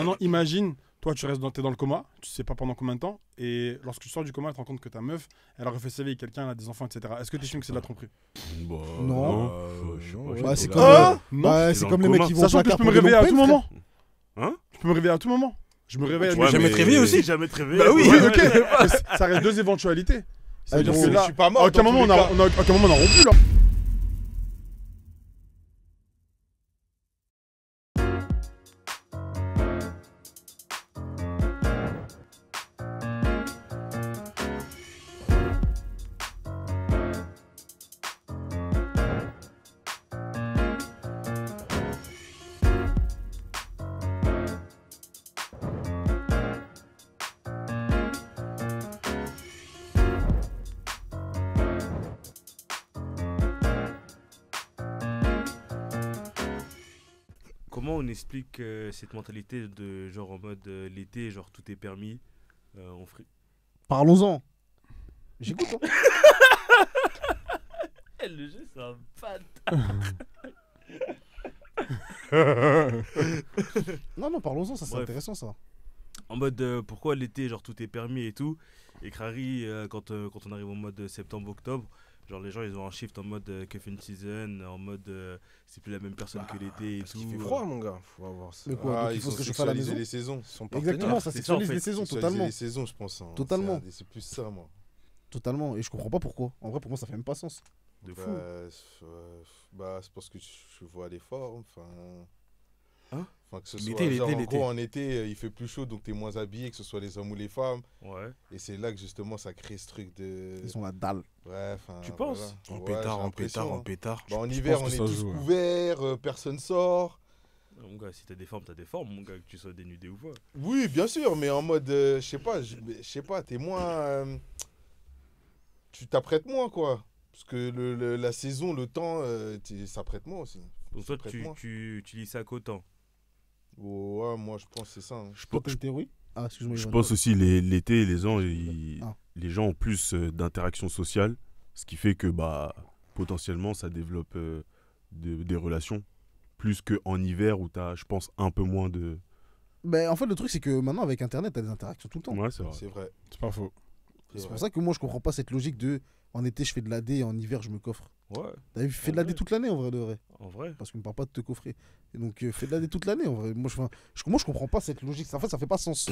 Maintenant, imagine, toi, t'es dans le coma, tu sais pas pendant combien de temps, et lorsque tu sors du coma, tu te rends compte que ta meuf, elle a refait sa vie avec quelqu'un, elle a des enfants, etc. Est-ce que tu estimes que c'est de la tromperie? Bah, Non. je sais pas, Bah, je sais c'est pas. comme, Non. bah, C'est c'est dans comme le les mecs coma. qui vont Sachant que je peux me réveiller à tout moment. Hein? Je peux me réveiller à tout moment. Je me réveille à Ouais, jamais mais- te réveiller aussi. Jamais te réveiller. Bah oui. Oui, ok. Mais ça reste deux éventualités. Ça veut dire gros, que là, je suis pas mort, à aucun dans moment tous les cas. à aucun moment on a rompu là. Comment on explique cette mentalité de genre en mode l'été, genre tout est permis, on ferait... Parlons-en. J'écoute. Hein. Le jeu c'est un fan. Non, parlons-en, ça c'est Bref. intéressant ça. En mode pourquoi l'été, genre tout est permis et tout. Et Crary, quand on arrive au mode septembre-octobre, genre les gens ils ont un shift en mode cuffing season, en mode c'est plus la même personne que l'été et Parce tout. qu'il fait froid, mon gars. Faut avoir ça. Mais quoi, donc il faut se réchauffer à la maison les saisons. Son Exactement, ça c'est sexualise ça, en fait. les saisons, Sexualiser totalement. les saisons, je pense. Hein. Totalement. C'est plus ça, moi. Totalement. Et je comprends pas pourquoi. En vrai, pour moi, ça fait même pas sens. De fou. C'est parce que je vois l'effort. Enfin. Hein? Enfin, que ce L'été, soit. Genre, en l'été. gros, en été, il fait plus chaud, donc t'es moins habillé, que ce soit les hommes ou les femmes. Ouais. Et c'est là que justement ça crée ce truc de. Ils sont la dalle. Ouais, enfin. Tu penses? voilà. En Ouais, pétard, j'ai en l'impression, pétard, en hein. pétard. Bah, en Je hiver, pense on que est ça tous joue, ouais. couverts, personne sort. Mon gars, si t'as des formes, mon gars, que tu sois dénudé ou pas. Oui, bien sûr, mais en mode, je sais pas, t'es moins, tu t'apprêtes moins, quoi. Parce que la saison, le temps, ça prête moins aussi. Donc toi, Prête-moi. tu lis ça qu'au temps. Ouais, moi, je pense que c'est ça. Hein. Je Toi, pense, t'as une théorie? Ah, excuse-moi. je Yvan. pense aussi l'été, Ah. les gens ont plus d'interactions sociales, ce qui fait que bah potentiellement ça développe des relations plus qu'en hiver où t'as, je pense, un peu moins de. Ben, en fait, le truc, c'est que maintenant, avec Internet, t'as des interactions tout le temps. Ouais, c'est vrai. C'est vrai. C'est pas faux. C'est pour ça que moi, je comprends pas cette logique de en été, je fais de la D et en hiver, je me coffre. Ouais, T'as vu, fais de la D toute l'année, en vrai, de vrai. en vrai. Parce qu'on me parle pas de te coffrer. Et donc, fais de la D toute l'année, en vrai. Moi, je comprends pas cette logique. En fait, ça fait pas sens.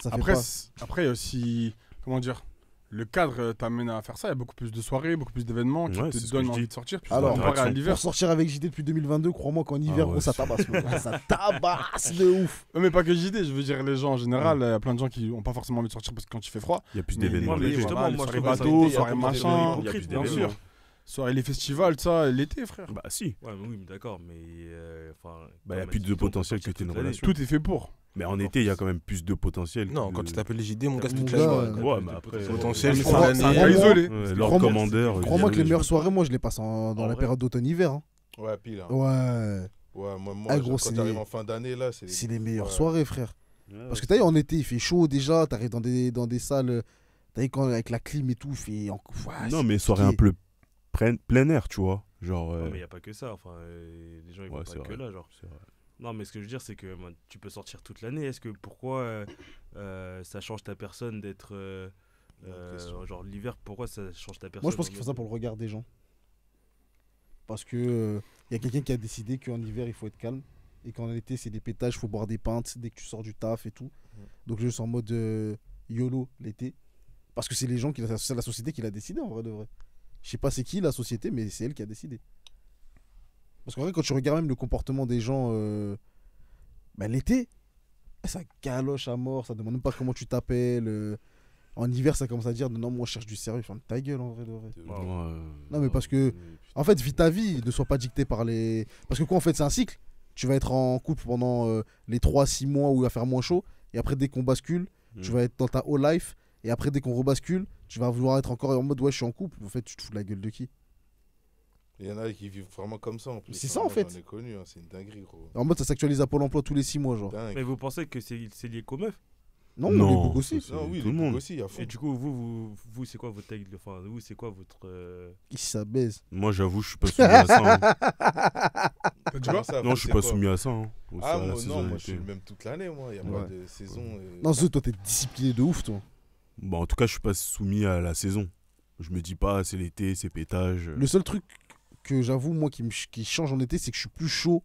Ça fait Après, pas. après, il y a aussi, comment dire, le cadre t'amène à faire ça. Il y a beaucoup plus de soirées, beaucoup plus d'événements qui Ouais, te c'est ce que donnent je envie dis. de sortir. Puis Alors, comparé à interaction. l'hiver. Pour sortir avec JD depuis 2022, crois-moi qu'en hiver, ouais, gros, ça c'est- tabasse. le gars. Ça tabasse de ouf. Mais pas que JD, je veux dire les gens en général. Il y a plein de gens qui n'ont pas forcément envie de sortir parce que quand il fait froid. Il y a plus Mais d'événements. les- l'été. justement, Voilà, les moi, soirées je trouve ça bateaux, l'été, soirées il y a machin. pas hypocrite, Il y a plus Bien d'événements. sûr. Soirées, les festivals, ça, l'été, frère. Bah si. Ouais, mais oui, mais d'accord, mais enfin. Bah, y a comme plus dit, de on peut potentiel que sortir t'aies une toute l'année. relation. Tout est fait pour. Mais en été, il y a quand même plus de potentiel. Non, que quand de- tu t'appelles JD, mon gars, c'est Mon toute gars, la journée. Ouais, mais après. Potentiel, Mais toute c'est un l'année. cas isolé. Lord Crois-moi- Commander. Crois-moi que les il- meilleures soirées, moi, je les passe dans En la vrai. période d'automne-hiver. Hein. Ouais, pile. Hein. Ouais. Ouais, moi Ah, gros, quand c'est t'arrives les- en fin d'année, là, C'est les meilleures Ouais. soirées, frère. Ouais, Parce que t'as vu, en été, il fait chaud déjà. T'arrives dans des salles. T'as vu, quand avec la clim et tout, il fait. Ouais, Non, c'est mais soirée un compliqué. peu plein air, tu vois. Genre. Non, mais il n'y a pas que ça. Enfin, les gens, ils vont Ouais, pas c'est que vrai. là, genre. C'est vrai. Non, mais ce que je veux dire, c'est que man, tu peux sortir toute l'année. Est-ce que pourquoi ça change ta personne d'être. Bonne question. Genre l'hiver, pourquoi ça change ta personne Moi, je pense qu'il faut ça pour le regard des gens. Parce que y a quelqu'un qui a décidé qu'en hiver, il faut être calme. Et qu'en été, c'est des pétages, il faut boire des pintes dès que tu sors du taf et tout. Donc, je suis en mode YOLO l'été. Parce que c'est les gens, c'est la société qui l'a décidé, en vrai de vrai. Je sais pas c'est qui la société, mais c'est elle qui a décidé. Parce qu'en vrai, quand tu regardes même le comportement des gens bah, l'été, ça galoche à mort, ça demande même pas comment tu t'appelles. En hiver, ça commence à dire non, moi, je cherche du sérieux. Ferme ta gueule, en vrai de vrai. Non, mais parce que, en fait, vis ta vie, ne sois pas dicté par les. Parce que quoi, en fait, c'est un cycle. Tu vas être en couple pendant les 3-6 mois où il va faire moins chaud. Et après, dès qu'on bascule, tu vas être dans ta whole life. Et après, dès qu'on rebascule, tu vas vouloir être encore en mode ouais, je suis en couple. En fait, tu te fous de la gueule de qui? Il y en a qui vivent vraiment comme ça en plus. C'est Hein, ça, en moi, fait. J'en ai connu, hein, c'est une dinguerie, gros. En mode, ça s'actualise à Pôle emploi tous les 6 mois, genre. Dingue. Mais vous pensez que c'est lié qu'aux meufs? Non, les boucs aussi. c'est Non, oui, tout les le monde. boucs aussi, à fond. Et du coup, vous c'est quoi votre tag, enfin, vous, c'est quoi votre. Ici, ça baise. Moi, j'avoue, je suis pas soumis à ça. hein. T'as dit quoi? Comment ça, Non, je suis c'est pas quoi? soumis à ça. hein, aussi Ah, à la moi, non, moi je suis saisonnalité. le même toute l'année, moi. Il n'y a Ouais. pas de saison. Non, Zou, toi, t'es discipliné de ouf, toi. Bon, en tout cas, je suis pas soumis à la saison. Je me dis pas, c'est l'été, c'est pétage. Le seul truc que j'avoue, moi, qui change en été, c'est que je suis plus chaud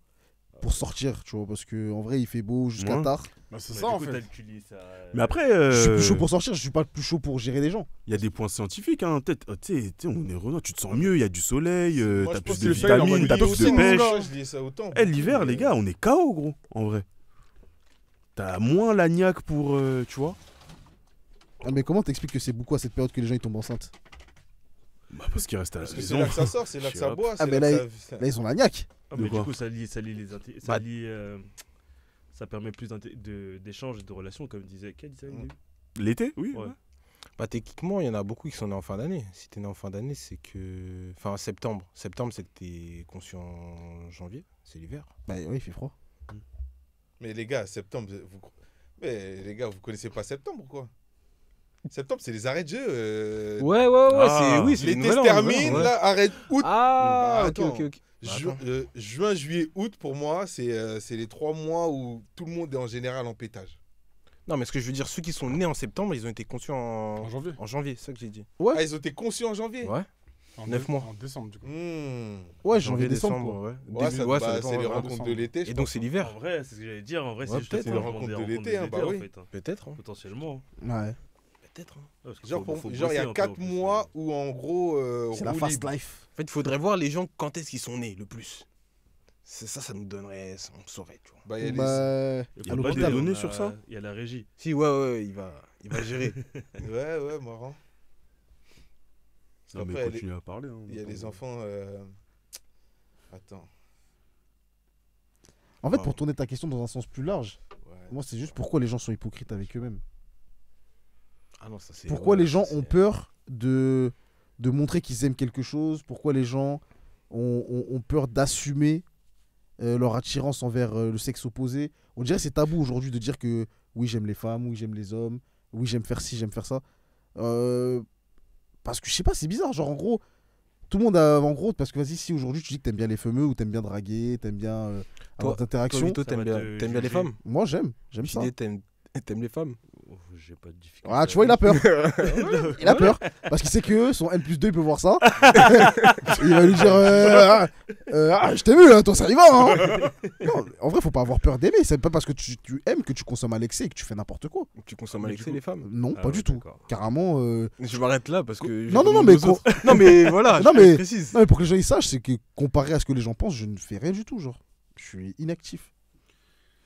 pour sortir, tu vois. Parce qu'en vrai, il fait beau jusqu'à Ouais. tard. Bah, c'est Bah, ça du en coup, fait. t'as utilisé ça. Mais après, Je suis plus chaud pour sortir, je suis pas plus chaud pour gérer les gens. il y a des points scientifiques. Hein. Peut-être, tu sais, on est Renault, tu te sens mieux, il y a du soleil, Moi, t'as je plus pense de que le soleil, on va vitamines, lui t'as lier plus aussi, de mon pêche. gars. Je liais ça autant. Eh, l'hiver, les gars, on est KO, gros, en vrai. T'as moins l'agnac pour, tu vois. Ah, mais comment t'expliques que c'est beaucoup à cette période que les gens ils tombent enceintes? Bah, parce qu'il reste à la Parce que c'est maison. là que ça sort, c'est là que ça Hop. boit. Ah, c'est mais là là, que ça- Là, ils ont la niaque. Ah, De mais quoi du coup, ça lie Bah- ça permet plus d'échanges et de relations, comme disait. Qui a dit ça au début L'été, oui. Ouais. ouais. Bah, techniquement, il y en a beaucoup qui sont nés en fin d'année. Si t'es né en fin d'année, c'est que. Enfin, septembre. Septembre, c'est que t'es conçu en janvier. C'est l'hiver. Bah oui, il fait froid. Mais les gars, septembre, mais les gars, vous connaissez pas septembre ou quoi? Septembre, c'est les arrêts de jeu. Ouais, Ah. Oui, c'est L'été nouvel se an, termine, nouvel an, ouais. là, arrête août. Ah, Bah, ok, attends. ok, ok. Bah, Juin, juillet, août, pour moi, c'est les 3 mois où tout le monde est en général en pétage. Non, mais ce que je veux dire, ceux qui sont nés en septembre, ils ont été conçus En janvier. en janvier, c'est ça que j'ai dit. Ah, ils ont été conçus en janvier? Ouais. En 9 mois. En décembre, du coup. Ouais, janvier, décembre. quoi. ouais. Ouais, ça, ouais, bah, dépend, c'est les ouais. rencontres décembre. de l'été. je Et donc, pense. c'est l'hiver. En vrai, c'est ce que j'allais dire. En vrai, Ouais, c'est juste peut-être, des hein. rencontres de des l'été, hein, bah en oui. fait, hein. Peut-être. Hein. Potentiellement. Ouais. Peut-être. Hein. Ouais, parce qu'il Genre, faut il y a bosser un peu, 4 en plus. mois où, en gros, C'est la roue fast libre. life. En fait, il faudrait voir les gens quand est-ce qu'ils sont nés le plus. C'est ça nous donnerait. On saurait, tu vois. Bah, il y a les- Bah, Il y a à pas l'hôpital. des données on sur ça Il y a la régie. Si, ouais, il va gérer. Ouais, marrant. Non, mais Après, continue à parler. hein. il y a les enfants. Attends. En fait, Wow. pour tourner ta question dans un sens plus large, Ouais. moi, c'est juste pourquoi les gens sont hypocrites avec eux-mêmes. Ah non, ça c'est. Pourquoi ouais, les gens ça, ont c'est- peur de montrer qu'ils aiment quelque chose? Pourquoi les gens ont peur d'assumer leur attirance envers le sexe opposé? On dirait que c'est tabou aujourd'hui de dire que oui, j'aime les femmes, oui, j'aime les hommes, oui, j'aime faire ci, j'aime faire ça. Parce que je sais pas, c'est bizarre. Genre, en gros, tout le monde a. En gros, parce que vas-y, si aujourd'hui tu dis que t'aimes bien les fameux ou t'aimes bien draguer, t'aimes bien avoir Toi, d'interaction. Vito, Ça t'aimes va bien, te t'aimes bien les juger. femmes? Moi, j'aime ça. Fidé, t'aimes les femmes? Oh, j'ai pas de difficulté. Ah, tu vois, il a peur. Il a peur. Parce qu'il sait que son N+2, il peut voir ça. Il va lui dire je t'ai vu, hein, toi, ça y va. Hein. Non, en vrai, faut pas avoir peur d'aimer. C'est pas parce que tu aimes que tu consommes à l'excès et que tu fais n'importe quoi. Tu consommes Mais à du l'excès coup- les femmes? Non, Ah pas ouais, du tout. d'accord. Carrément. Je m'arrête là parce que. Non, mais Non, mais voilà, Non, je mais- précise. non, mais pour que les gens ils sachent, c'est que comparé à ce que les gens pensent, je ne fais rien du tout. Genre, je suis inactif.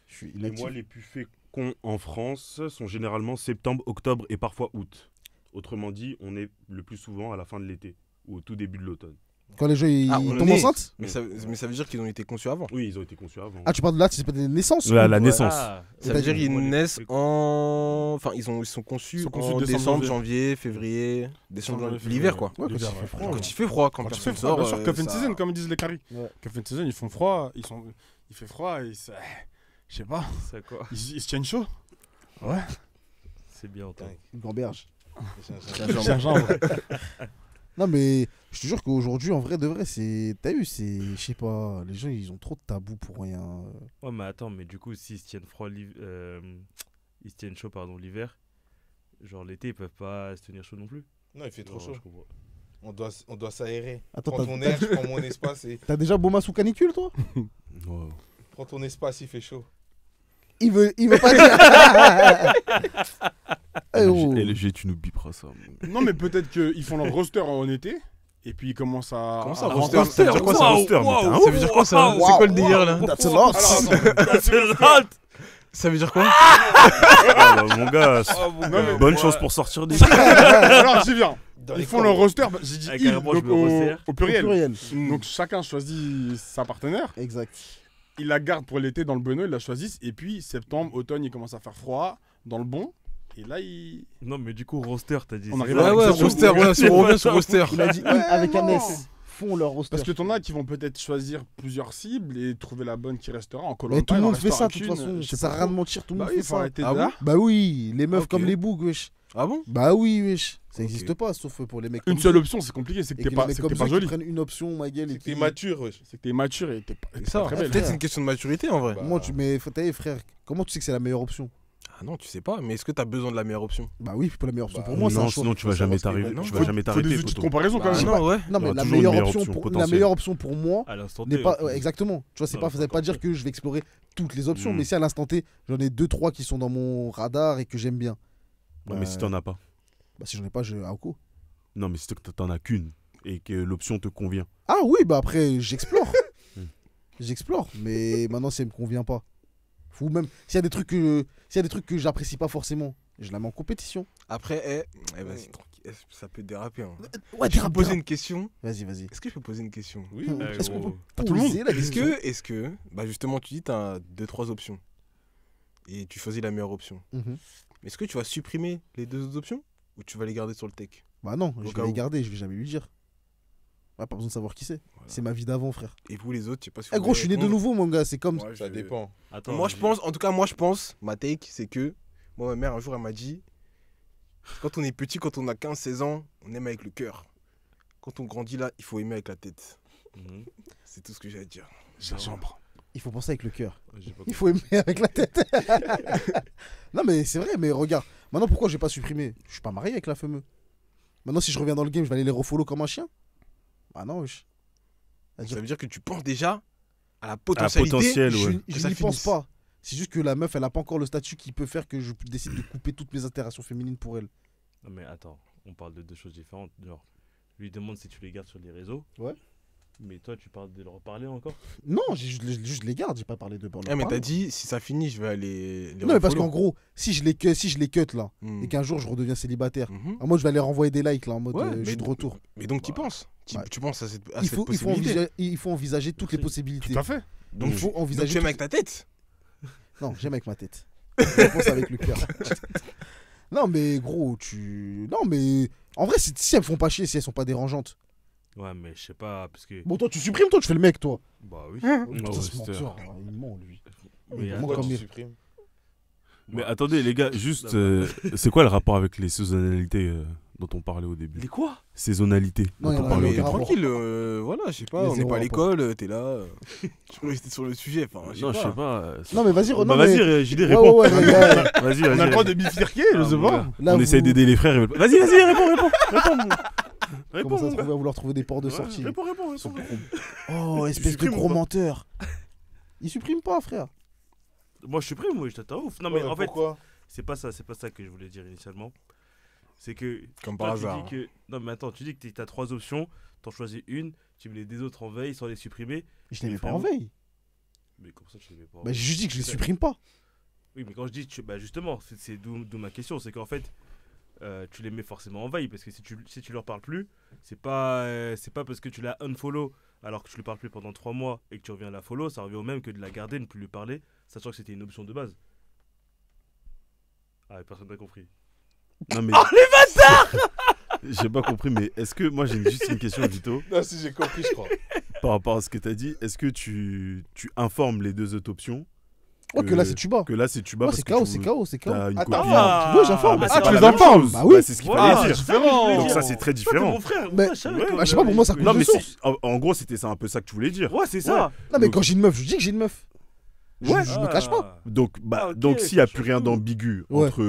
Je suis Les inactif. mois les plus féconds en France sont généralement septembre, octobre et parfois août. Autrement dit, on est le plus souvent à la fin de l'été ou au tout début de l'automne. Quand les gens ils Ah, on tombent est- enceintes. Mais ça veut dire qu'ils ont été conçus avant. Oui, ils ont été conçus avant. Ah, tu parles de là, c'est pas des naissances. Ouais, à la ou- naissance. Ah, Ça veut dire qu'ils moi, les- naissent les- en. Enfin, ils sont conçus Ils sont conçus en décembre, décembre, janvier. janvier, février, décembre, Janvier, janvier. L'hiver, quoi. Ouais, quand il L'hiver, fait ouais. froid. Quand il fait froid, quand Quand il personne fait froid, sort. bien sûr, cuff and ça- season, comme disent les caries. Ouais. Cuff and season, ils font froid, il fait froid et je sais pas, C'est quoi ils se tiennent chaud. Ouais. C'est bien entendu. Une gamberge. J'ai un- Gingembre. Non, mais je te jure qu'aujourd'hui, en vrai de vrai, c'est. T'as vu, c'est. Je sais pas, les gens, ils ont trop de tabous pour rien. Ouais, mais attends, mais du coup, s'ils se tiennent froid, ils se tiennent chaud, pardon, l'hiver, genre l'été, ils peuvent pas se tenir chaud non plus. Non, il fait trop Non, chaud. je comprends. On doit s'aérer. Attends, Prends ton air, je prends mon espace et t'as déjà Boma sous canicule, toi? Ouais. prends ton espace, il fait chaud. Il veut pas dire. Eh oh. LG, tu nous biperas ça. Non, mais peut-être qu'ils font leur roster en été et puis ils commencent à. Comment ça, à roster rentrer- Ça veut dire quoi, ça, roster, mais t'es un Ça veut dire quoi, ça? C'est quoi le délire, là? That's a lot. Ça veut dire quoi? Ah, bah, mon gars, Non, mais- bonne chance pour sortir des. Alors, j'y viens. Dans Ils les font corps. leur roster, bah, j'ai dit Ah, ils, carrément, je donc me resserre. au Au pluriel. pluriel. Donc chacun choisit sa partenaire, Exact. il la garde pour l'été dans le Benoît, ils la choisissent, et puis septembre, automne, il commence à faire froid dans le bon, et là il. Non, mais du coup, roster, t'as dit. On c'est arrive ça à- Ouais, c'est roster, bon. voilà, si on revient sur roster. Il a dit avec un non. S. font leur roster. Parce que t'en as qui vont peut-être choisir plusieurs cibles et trouver la bonne qui restera en collant. Mais tout le monde fait ça, de toute façon. Ça sert à rien de mentir, tout le Bah monde oui, fait faut ça. arrêter Ah de bon là. Bah oui, les meufs Ok. comme les bougs, wesh. Ah bon? Bah oui, wesh. Ça Ok. n'existe pas, sauf pour les mecs Une comme seule ça. option, c'est compliqué, c'est que Et t'es que pas, les mecs c'est que comme t'es ça pas qui jolie. prennent une option, ma gueule. C'est Et que t'es qui... mature, wesh. C'est que t'es mature et t'es pas C'est ça. très belle. Peut-être c'est une question de maturité en vrai. Bah, Comment tu... Mais t'as vu, frère, comment tu sais que c'est la meilleure option? Ah non, tu sais pas. Mais est-ce que t'as besoin de la meilleure option? Bah oui, pour la meilleure option. Bah, Pour moi, c'est un Non, choix. sinon tu vas Faut jamais savoir ce qui est t'arriver. bon. Tu Non, vas jamais Faut des t'arrêter. outils de poto. comparaison quand Bah, même. non, ouais. Non, mais Il y aura la toujours une meilleure meilleure option, option pour... la potentielle. meilleure option pour moi À l'instant n'est T, pas en plus. exactement. Tu vois, c'est Non, pas, faut ça veut pas encore dire faire. que je vais explorer toutes les options, Mm. mais si à l'instant T, j'en ai 2-3 qui sont dans mon radar et que j'aime bien. Ouais, mais si t'en as pas. Bah si j'en ai pas, je Aoko. Non, mais si t'en as qu'une et que l'option te convient. Ah oui, bah après j'explore. Mm. J'explore, mais maintenant si elle me convient pas. Ou même s'il y a des trucs que j'apprécie pas forcément, je la mets en compétition. Après, vas-y, tranquille. Ça peut déraper. Hein. Ouais, Je peux poser une question. Vas-y, vas-y. Est-ce que je peux poser une question? Oui, Est-ce qu'on gros. peut tout le monde. poser la question Bah justement, tu dis t'as 2-3 options. Et tu choisis la meilleure option. Mhm. Mais est-ce que tu vas supprimer les 2 autres options? Ou tu vas les garder sur le tech? Bah non, Au je cas vais les où. garder, je vais jamais lui dire. Ah, pas besoin de savoir qui c'est. Voilà. C'est ma vie d'avant, frère. Et vous les autres, je sais pas si Eh vous gros, je suis né voulez de répondre. nouveau, mon gars. C'est comme. Moi, ça dépend. Attends, Moi je pense, en tout cas moi je pense, ma take c'est que, moi ma mère un jour elle m'a dit, quand on est petit, quand on a 15-16 ans, on aime avec le cœur. Quand on grandit là, il faut aimer avec la tête. Mhm. C'est tout ce que j'ai à dire. Gingembre. Il faut penser avec le cœur. J'ai pas Il faut aimer avec la tête. Non, mais c'est vrai, mais regarde. Maintenant, pourquoi je vais pas supprimer? Je suis pas marié avec la fameuse. Maintenant, si je reviens dans le game, je vais aller les refollow comme un chien? Ah non, wesh. Ça veut dire que tu penses déjà à la potentialité. potentiel. Je, ouais. je ça n'y pense finisse. pas. C'est juste que la meuf, elle a pas encore le statut qui peut faire que je décide de couper toutes mes interactions féminines pour elle. Non mais attends, on parle de deux choses différentes. Genre, lui demande si tu les gardes sur les réseaux. Ouais. Mais toi, tu parles de leur reparler encore. Non, juste les garde, j'ai pas parlé de leur Ah mais parler. t'as dit, si ça finit, je vais aller les Non, mais parce refollow. qu'en gros, si je les cut là, Hmm. et qu'un jour je redeviens célibataire, Mhm. moi je vais aller renvoyer des likes là en mode Ouais, je mais suis de retour. Mais donc tu Bah, penses. bah, Tu penses à cette Il faut possibilité. envisager toutes les Merci. possibilités. Tout à fait. Donc il faut donc envisager. tu aimes toutes- avec ta tête. Non, j'aime avec ma tête. Je pense avec le cœur. Non, mais gros, Non, mais en vrai, si elles me font pas chier, si elles sont pas dérangeantes. Ouais, mais je sais pas, parce que. Bon, toi, tu supprimes, toi, tu fais le mec, toi. Bah oui. Putain, ouais, ce c'était- menteur, il ment, lui. Mais Moi, attends, Pourquoi comme tu il- supprimes? Mais attendez, les gars, juste, c'est quoi le rapport avec les saisonnalités dont on parlait au début? Les quoi? Saisonnalité Non, dont y en on a parlait au mais début. rapport. Tranquille, voilà, je sais pas, Les on n'est zéro pas à rapport. l'école, t'es là, tu restes sur le sujet, enfin, Non, je sais pas. Non, mais vas-y, Bah, non, vas-y, mais... Gilles, Ouais, réponds. ouais, ouais, les gars, Vas-y, On a le vas-y. droit de bifurquer, je sais pas. là, On essaye vous d'aider les frères. Vas-y, vas-y, réponds. commencez à vouloir trouver des ports de sortie. Réponds. Oh, espèce de supprime gros ou pas menteur. Il supprime pas, frère. Moi, je supprime, moi, je t'attends ouf. Non, Ouais, mais en fait, pourquoi? c'est pas ça que je voulais dire initialement. C'est que. Comme toi, par tu hasard. dis que. Non, mais attends, tu dis que t'as 3 options, t'en choisis une, tu mets les 2 autres en veille sans les supprimer. Je les mets Mais pas en frérot. veille. Mais comme ça, tu les mets pas en Bah, veille. j'ai juste dit que je les supprime pas. Oui, mais quand je dis, bah justement, c'est d'où ma question, c'est qu'en fait, tu les mets forcément en veille, parce que si tu leur parles plus, c'est pas parce que tu l'as unfollow alors que tu lui parles plus pendant 3 mois et que tu reviens à la follow, ça revient au même que de la garder, ne plus lui parler, sachant que c'était une option de base. Ah, personne n'a compris. Non, mais. Oh, les bâtards! J'ai pas compris, mais est-ce que. Moi, j'ai juste une question, Vito, Non, si j'ai compris, je crois. par rapport à ce que t'as dit. Est-ce que tu informes les 2 autres options? Oh, que là, c'est Tuba. Que là, c'est Tuba. Ouais, parce c'est que KO, tu- c'est KO, c'est KO. T'as une Attends, copine. Ah, ouais, j'informe. bah, Ah, c'est tu pas les la même informes. chose. Bah oui. c'est ce qu'il Voilà, fallait dire. c'est différent. Donc ça, c'est très Toi, t'es différent. mon frère, Mais- moi, je savais ouais, que- bah, je sais pas, pour moi, ça coule Non, de mais source. en gros, c'était ça un peu ça que tu voulais dire. Ouais, c'est ça. Non, mais Donc- quand j'ai une meuf, je dis que j'ai une meuf. Je me cache pas. Donc, Ah, ok, donc s'il n'y a je plus suis rien fou. d'ambigu Ouais. entre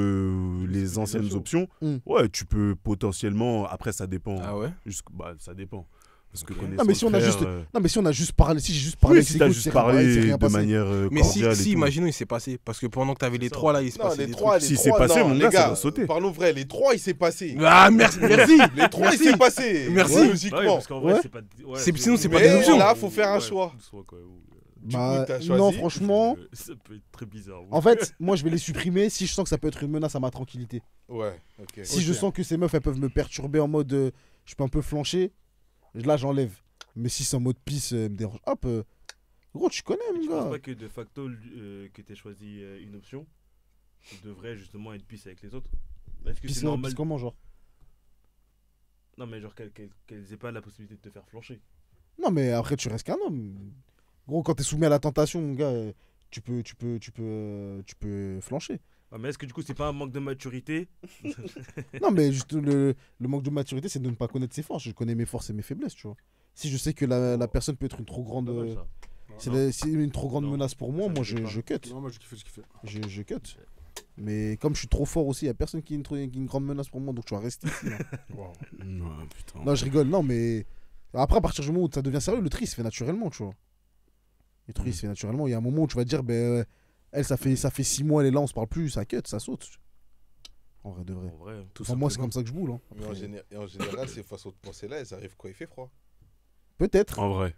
les C'est anciennes des options, Mm. ouais, tu peux potentiellement. Après, ça dépend. Ah ouais? Bah, ça dépend. Parce que Ok. connaissant Non, mais si le on a frère, juste- Non, mais si on a juste parlé, si j'ai juste parlé, Oui, avec si ses t'as couilles, juste c'est rien- il s'est parlé rien de passé. manière Mais si, cordiale et si tout. imaginons, il s'est passé. Parce que pendant que t'avais les ça. 3 là, il se Non, passait les des trois, trucs. Si c'est passé, non, mon les gars, ça gars, va sauter. Parlons vrai, les 3, il s'est passé. Ah, merci, merci. Les 3, il s'est passé. Merci. Bah oui, Logiquement. parce qu'en vrai, Ouais. c'est pas. Ouais, C'est- sinon, c'est pas Mais des options. là, Là, faut faire un choix. doucement, quoi, ou- Du Bah, coup, t'as non, choisi. franchement, Ça peut être très bizarre. oui. en fait, moi, je vais les supprimer si je sens que ça peut être une menace à ma tranquillité. Ouais, ok. Si je sens que ces meufs, elles peuvent me perturber en mode je peux un peu flancher, là, j'enlève. Mais si c'est en mode pisse, me dérange. Hop, gros, tu connais, Je mon pense gars. pas que de facto, que tu aies choisi une option, tu devrais justement être pisse avec les autres. Est-ce que Pisse c'est normal comment, genre? Non, mais genre qu'elles aient pas la possibilité de te faire flancher. Non, mais après, tu restes qu'un homme. Gros, quand t'es soumis à la tentation, mon gars, tu peux flancher. Ouais, mais est-ce que du coup, c'est pas un manque de maturité? Non, mais juste le manque de maturité, c'est de ne pas connaître ses forces. Je connais mes forces et mes faiblesses, tu vois. Si je sais que la personne peut être une trop grande, Pas mal, ça. c'est une trop grande Non. menace pour moi, Ça, moi je sais pas. je cut. Non, moi, je kiffe ce qu'il fait. Je cut. Mais comme je suis trop fort aussi, il n'y a personne qui est une grande menace pour moi, donc tu vas rester ici. Là. Non, putain. Non, je rigole, non, mais après, à partir du moment où ça devient sérieux, le tri se fait naturellement, tu vois. Le tri se fait naturellement. Il y a un moment où tu vas te dire, ben, elle, ça fait 6 mois, elle est là, on se parle plus, ça cut, ça saute. En vrai de vrai. En vrai. Enfin, moi, c'est comme ça que je boule. Hein. Mais en général, ces façons de penser-là, elles arrivent quand il fait froid. Peut-être, En vrai.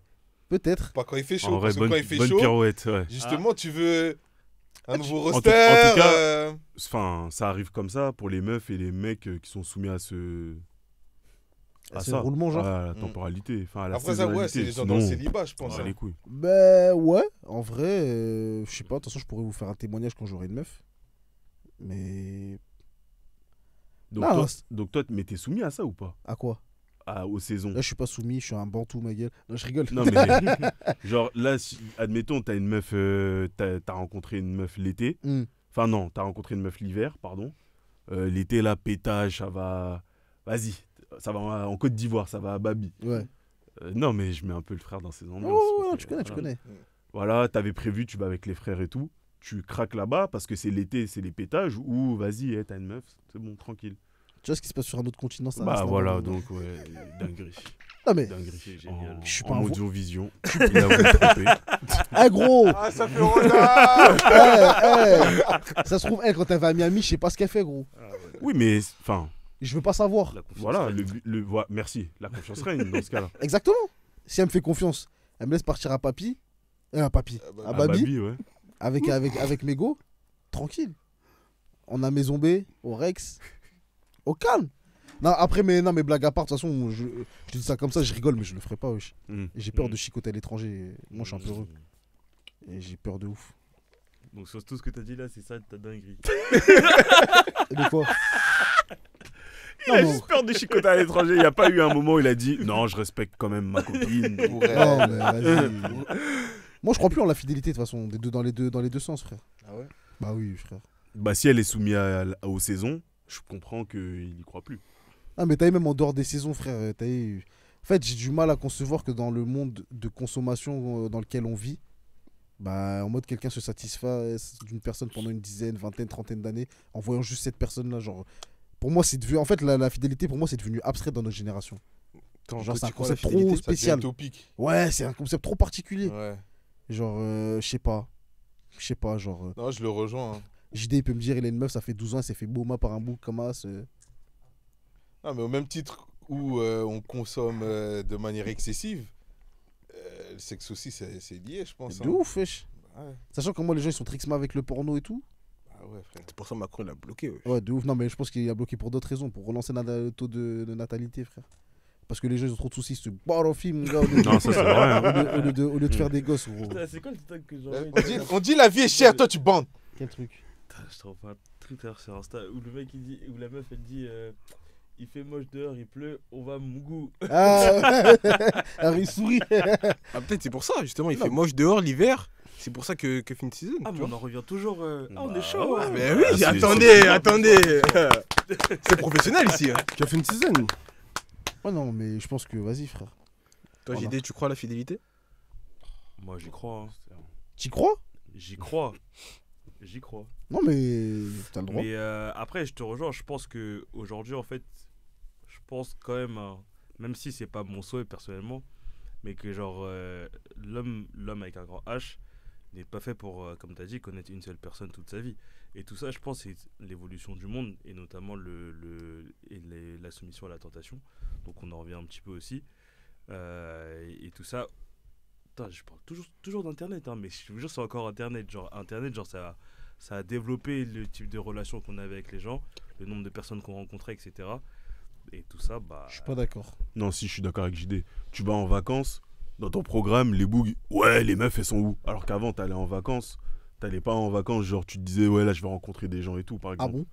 peut-être. Pas quand il fait chaud. En vrai, parce que quand il fait bonne chaud, pirouette, ouais. justement, tu veux un nouveau en tout roster. cas, Enfin, ça arrive comme ça pour les meufs et les mecs qui sont soumis à ce. C'est le roulement, genre. À la temporalité. Enfin, à la Après ça, ouais, c'est les gens dans le sinon, célibat, je pense. on s'en bat hein. les couilles. Ben, ouais, en vrai, je sais pas. De toute façon, je pourrais vous faire un témoignage quand j'aurai une meuf. Mais. Donc, Non, toi, c'est- mais t'es soumis à ça ou pas? À quoi? Aux saisons. Là, je suis pas soumis, je suis un bantou, ma gueule. Non, je rigole. Non, mais genre là, admettons, t'as une meuf, t'as rencontré une meuf l'été. Hmm. Enfin, non, t'as rencontré une meuf l'hiver, pardon. L'été, là, pétage, ça va. Vas-y, ça va en Côte d'Ivoire, ça va à Babi. Ouais. Non, mais je mets un peu le frère dans ses ambiances. Oh, parce tu que, connais, tu voilà. connais. Voilà, t'avais prévu, tu vas avec les frères et tout. Tu craques là-bas parce que c'est l'été, c'est les pétages. Ou vas-y, t'as une meuf, c'est bon, tranquille. Tu vois ce qui se passe sur un autre continent, ça Bah reste voilà, là-bas. donc ouais, dinguerie. Non, mais. Dinguerie. C'est génial. Je suis pas En un vo- audiovision. Il a voulu tromper. Eh, gros Ah, ça fait renard. Ça se trouve, elle, quand elle va à Miami, je sais pas ce qu'elle fait, gros. Oui, mais enfin, Je veux pas savoir. La confiance voilà, règne. merci. La confiance règne dans ce cas-là. Exactement. Si elle me fait confiance, elle me laisse partir à Papi. À Papi. Ah bah, À Ah, Babi. Babi, ouais. Avec mes go. Tranquille. On a Maison B, au Rex. Au calme. Non, après, mais blague à part, de toute façon, je te dis ça comme ça, je rigole, mais je le ferai pas, wesh. Mm. Et j'ai peur de chicoter à l'étranger. Moi, je suis un peu heureux. Et j'ai peur de ouf. Donc, sur tout ce que t'as dit là, c'est ça ta dinguerie. Et des fois. Il a juste peur de chicoter à l'étranger. Il n'y a pas eu un moment où il a dit non, je respecte quand même ma copine. Pour elle. Non, mais vas-y. Moi, je crois plus en la fidélité, de toute façon, dans les deux sens, frère. Ah ouais. Bah oui, frère. Bah, si elle est soumise aux saisons, je comprends qu'il n'y croit plus. Ah, mais t'as eu même en dehors des saisons, frère. T'as eu... En fait, j'ai du mal à concevoir que dans le monde de consommation dans lequel on vit, bah, en mode quelqu'un se satisfasse d'une personne pendant une dizaine, vingtaine, trentaine d'années en voyant juste cette personne-là. Genre, pour moi, c'est devenu. En fait, la fidélité, pour moi, c'est devenu abstrait dans notre génération. Attends, Genre, toi, c'est un tu crois à la concept trop fidélité Ça devient spécial. utopique. Ouais, c'est un concept trop particulier. Ouais. Genre, je sais pas. Je sais pas, genre. Non, je le rejoins. hein. JD, il peut me dire, il a une meuf, ça fait 12 ans, elle s'est fait bouma par un bouc comme as. Non, mais au même titre où on consomme de manière excessive, le sexe aussi, c'est lié, je pense. De hein. ouf, wesh. Ouais. Sachant que moi, les gens, ils sont trixma avec le porno et tout. Ah ouais, frère. C'est pour ça que Macron, il a bloqué. Ouais. Ouais, de ouf. Non, mais je pense qu'il a bloqué pour d'autres raisons, pour relancer le taux de natalité, frère. Parce que les gens, ils ont trop de soucis. C'est barre au film, mon gars. Non, ça, c'est vrai, hein. Au lieu de faire des gosses, gros. Putain, c'est quoi le truc que j'ai On dit la vie est chère, toi tu bandes. Quel truc. Je te revois un truc tout à l'heure sur Insta où le mec il dit, où la meuf elle dit il fait moche dehors, il pleut, on va à Mougou. Ah, alors il sourit. Ah, peut-être c'est pour ça, justement. Il fait moche dehors l'hiver. C'est pour ça que fin de season. Ah, tu mais vois. on en revient toujours. Ah, on Bah, est chaud. ouais. hein. Mais oui, Ah, c'est- attendez. C'est professionnel ici. Hein. Tu as fait une season. Ouais, non, mais je pense que, vas-y, frère. Toi, Voilà. JD, tu crois à la fidélité? Moi j'y crois. hein. T'y crois? J'y crois. J'y crois. Non, mais t'as le droit. Mais après, je te rejoins. Je pense que aujourd'hui, en fait, je pense quand même, hein, même si c'est pas mon souhait personnellement, mais que genre l'homme avec un grand H n'est pas fait pour, comme tu as dit, connaître une seule personne toute sa vie. Et tout ça, je pense, c'est l'évolution du monde et notamment la soumission à la tentation. Donc on en revient un petit peu aussi. Et tout ça. Putain, je parle toujours d'Internet, hein, mais je vous jure, c'est encore Internet. Genre, Internet, genre, ça a développé le type de relation qu'on avait avec les gens, le nombre de personnes qu'on rencontrait, etc. Et tout ça, bah. Je suis pas d'accord. Non, si, je suis d'accord avec JD. Tu vas en vacances, dans ton programme, les bougs, ouais, les meufs, elles sont où? Alors qu'avant, t'allais en vacances, t'allais pas en vacances, genre, tu te disais, ouais, là, je vais rencontrer des gens et tout, par Ah exemple. bon?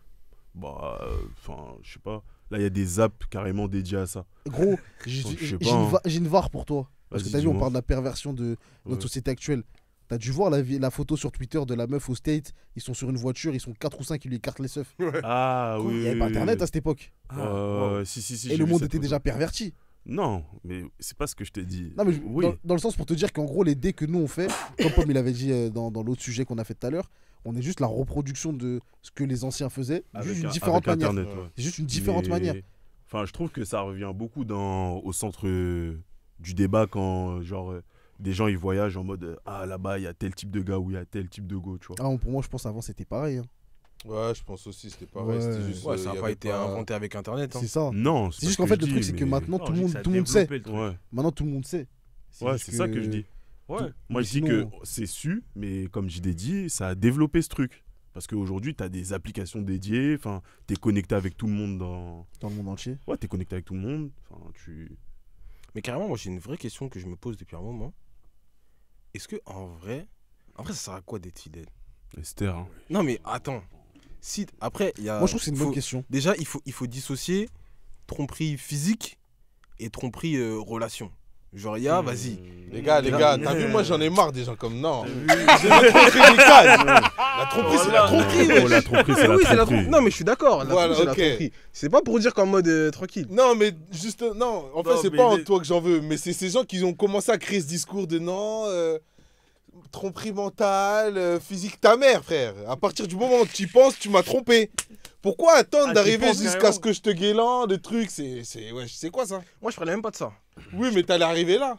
Bah, enfin, je sais pas. Là, il y a des apps carrément dédiées à ça. Gros, Je sais j'ai pas, hein. j'ai une VAR pour toi. Parce que Vas-y, t'as vu, on dis-moi. parle de la perversion de notre Ouais. société actuelle. T'as dû voir la photo sur Twitter de la meuf au State. Ils sont sur une voiture, ils sont 4 ou 5 qui lui écartent les seufs. Ah Il oui. n'y avait pas internet à cette époque. Si. Et j'ai le vu monde cette était photo. déjà perverti. Non, mais c'est pas ce que je t'ai dit. Non, mais Oui. dans le sens pour te dire qu'en gros, les dés que nous on fait, comme Pomme il avait dit dans l'autre sujet qu'on a fait tout à l'heure, on est juste la reproduction de ce que les anciens faisaient, juste d'une différente avec manière. Internet, ouais. C'est juste une différente Mais- manière. Enfin, je trouve que ça revient beaucoup au centre du débat quand, genre, des gens ils voyagent en mode ah là-bas il y a tel type de gars ou il y a tel type de go, tu vois. Ah, pour moi, je pense avant c'était pareil. Hein. Ouais, je pense aussi, c'était pareil. Ouais. C'était juste, Ouais, ça il n'a y pas avait été inventé avec Internet. Hein. C'est ça. Non, C'est juste qu'en fait, le truc, c'est que maintenant, tout le monde sait. Ouais, Maintenant, tout le monde sait. ouais juste c'est ça que je dis. Ouais. Moi, mais je dis que sinon- c'est su, mais comme je l'ai dit, ça a développé ce truc. Parce qu'aujourd'hui, tu as des applications dédiées, enfin, tu es connecté avec tout le monde dans... Dans le monde entier. Ouais, tu es connecté avec tout le monde, enfin, Mais carrément, moi j'ai une vraie question que je me pose depuis un moment. Est-ce que en vrai, ça sert à quoi d'être fidèle? Esther, hein. Non mais attends. Si après il y a. Moi, je trouve que c'est une faut- bonne question. Déjà, il faut dissocier tromperie physique et tromperie relation. Genre il y a, vas-y. Les gars, Là- t'as vu, moi j'en ai marre des gens comme non. T'as vu C'est la tromperie des cadres. La tromperie, c'est la Voilà. tromperie. Oh, la tromperie, c'est Oui, c'est la la tromperie. tromperie. Non mais je suis d'accord. La Voilà, tromperie, c'est ok. la tromperie. C'est pas pour dire qu'en mode tranquille. Non, mais juste, non, en fait, Non, c'est mais pas en les- toi que j'en veux, mais c'est ces gens qui ont commencé à créer ce discours de non, tromperie mentale, physique, ta mère, frère. À partir du moment où tu y penses, tu m'as trompé. Pourquoi attendre Ah, tu d'arriver penses jusqu'à carrément. ce que je te guélan, des trucs, ouais, c'est quoi ça? Moi je parlais même pas de ça. Oui, mais t'allais arriver là.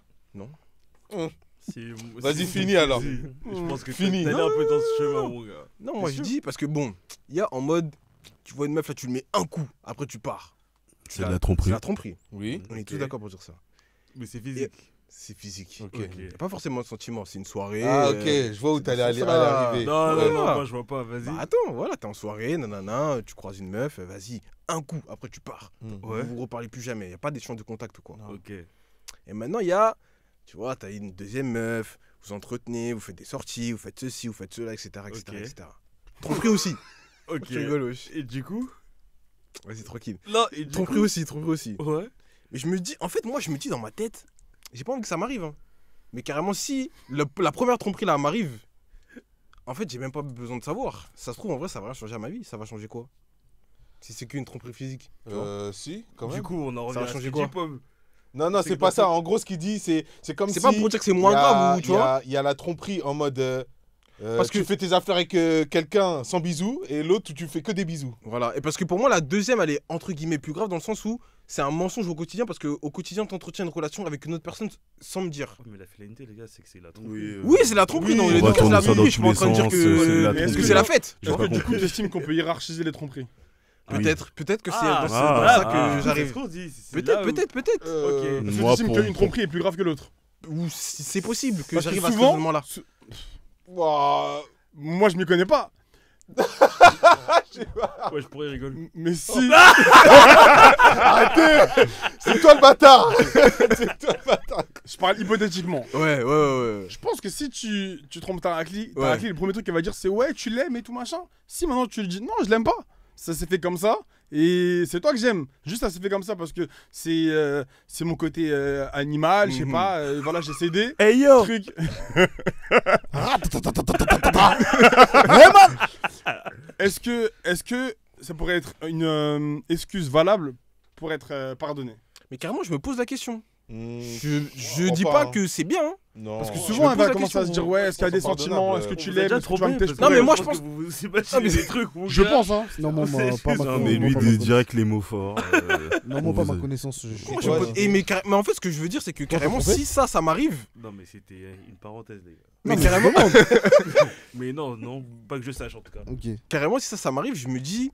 Vas-y, finis alors. Je pense que Fini. t'allais un peu dans ce chemin, mon gars. Non, moi C'est je sûr. dis parce que bon, il y a en mode, tu vois une meuf là, tu le mets un coup, après tu pars. C'est de la tromperie. C'est la tromperie. Oui. On est tous d'accord pour dire ça. Mais c'est physique. C'est physique. Ok. Ok. Y a pas forcément de sentiment, c'est une soirée. Ah, ok, je vois où t'allais c'est ça. arriver. Non, Ouais, non, voilà. moi je vois pas, vas-y. Bah attends, voilà, t'es en soirée, nanana, tu croises une meuf, vas-y, un coup, après tu pars. Ouais. Vous vous reparlez plus jamais, y a pas d'échange de contact ou quoi. Ok. Et maintenant il y a, tu vois, t'as une deuxième meuf, vous entretenez, vous faites des sorties, vous faites ceci, vous faites cela, etc. etc., Ok. etc. Tromperie aussi. Ok. Tu rigoles, wesh. Et du coup Vas-y, tranquille. Non, et du Tromperie coup aussi, tromperie aussi. Ouais. Mais je me dis, en fait, moi, je me dis dans ma tête, j'ai pas envie que ça m'arrive. Hein. Mais carrément, si la première tromperie là m'arrive, en fait, j'ai même pas besoin de savoir. Ça se trouve, en vrai, ça va rien changer à ma vie. Ça va changer quoi? Si c'est qu'une tromperie physique. Tu vois. Si, quand Du même. coup, on en revient va à ce changer que quoi dit Pomme. Non, non, c'est c'est que pas dans ça. ce- En gros, ce qu'il dit, c'est comme si. C'est pas pour dire que c'est moins il y a- grave, ou tu vois. Il y a la tromperie en mode. Parce tu que- fais tes affaires avec quelqu'un sans bisous et l'autre où tu fais que des bisous. Voilà. Et parce que pour moi, la deuxième, elle est entre guillemets plus grave dans le sens où c'est un mensonge au quotidien parce qu'au quotidien, t'entretiens une relation avec une autre personne sans me dire. Mais la finalité, les gars, c'est que c'est la tromperie. Oui, c'est la tromperie. oui, dans on les va deux cas, c'est tourner la ça dans tromperie. Je suis pas en tous train de les dire sens, que c'est la est-ce que tromperie. c'est la fête. tu Est-ce vois. que du coup, tu estimes qu'on peut hiérarchiser les tromperies? Peut-être que c'est Ah, dans ah, ça ah, que c'est j'arrive. ce qu'on dit. c'est Peut-être, là où- peut-être. Est-ce que Moi, tu estimes pour- qu'une tromperie est plus grave que l'autre? Ou c'est possible que Parce que j'arrive à ce souvent- raisonnement-là. Ouah, moi, je m'y connais pas. Ouais, je pourrais rigoler. Mais si. Arrêtez. C'est toi le bâtard. C'est toi le bâtard. Je parle hypothétiquement. Ouais. Je pense que si tu trompes ta raclie, Ouais. le premier truc qu'elle va dire c'est ouais, tu l'aimes et tout machin. Si maintenant tu lui dis non, je l'aime pas, ça s'est fait comme ça et c'est toi que j'aime. Juste ça s'est fait comme ça parce que c'est mon côté animal, je sais Mhm. pas, voilà, j'ai cédé. Hey yo Truc. Est-ce que ça pourrait être une excuse valable pour être pardonné? Mais carrément, je me pose la question. Hmm, Je dis enfin, pas que c'est bien. Hein. Non. Parce que je souvent me elle pose va la commencer à se question. dire ouais, est-ce qu'il y a des C'est sentiments, est-ce que impardonnable. tu Vous êtes l'aimes, déjà est-ce que tu vas me trompé. tester? Non, mais moi, je pense pense- que vous vous Ah, mais imaginez c'est- des trucs. mon Je gars. pense hein. Non, moi, C'est pas juste ma un Non, mais lui, moi, pas il ma dit direct les mots forts. Non, moi, pas vous ma êtes- connaissance. Moi, je Ouais, me pose- mais en fait, ce que je veux dire, c'est que Toi, t'as carrément, trompé si ça m'arrive. Non, mais c'était une parenthèse, les gars. Mais mais carrément, Mais non, pas que je sache en tout cas. Ok. carrément, si ça m'arrive, je me dis,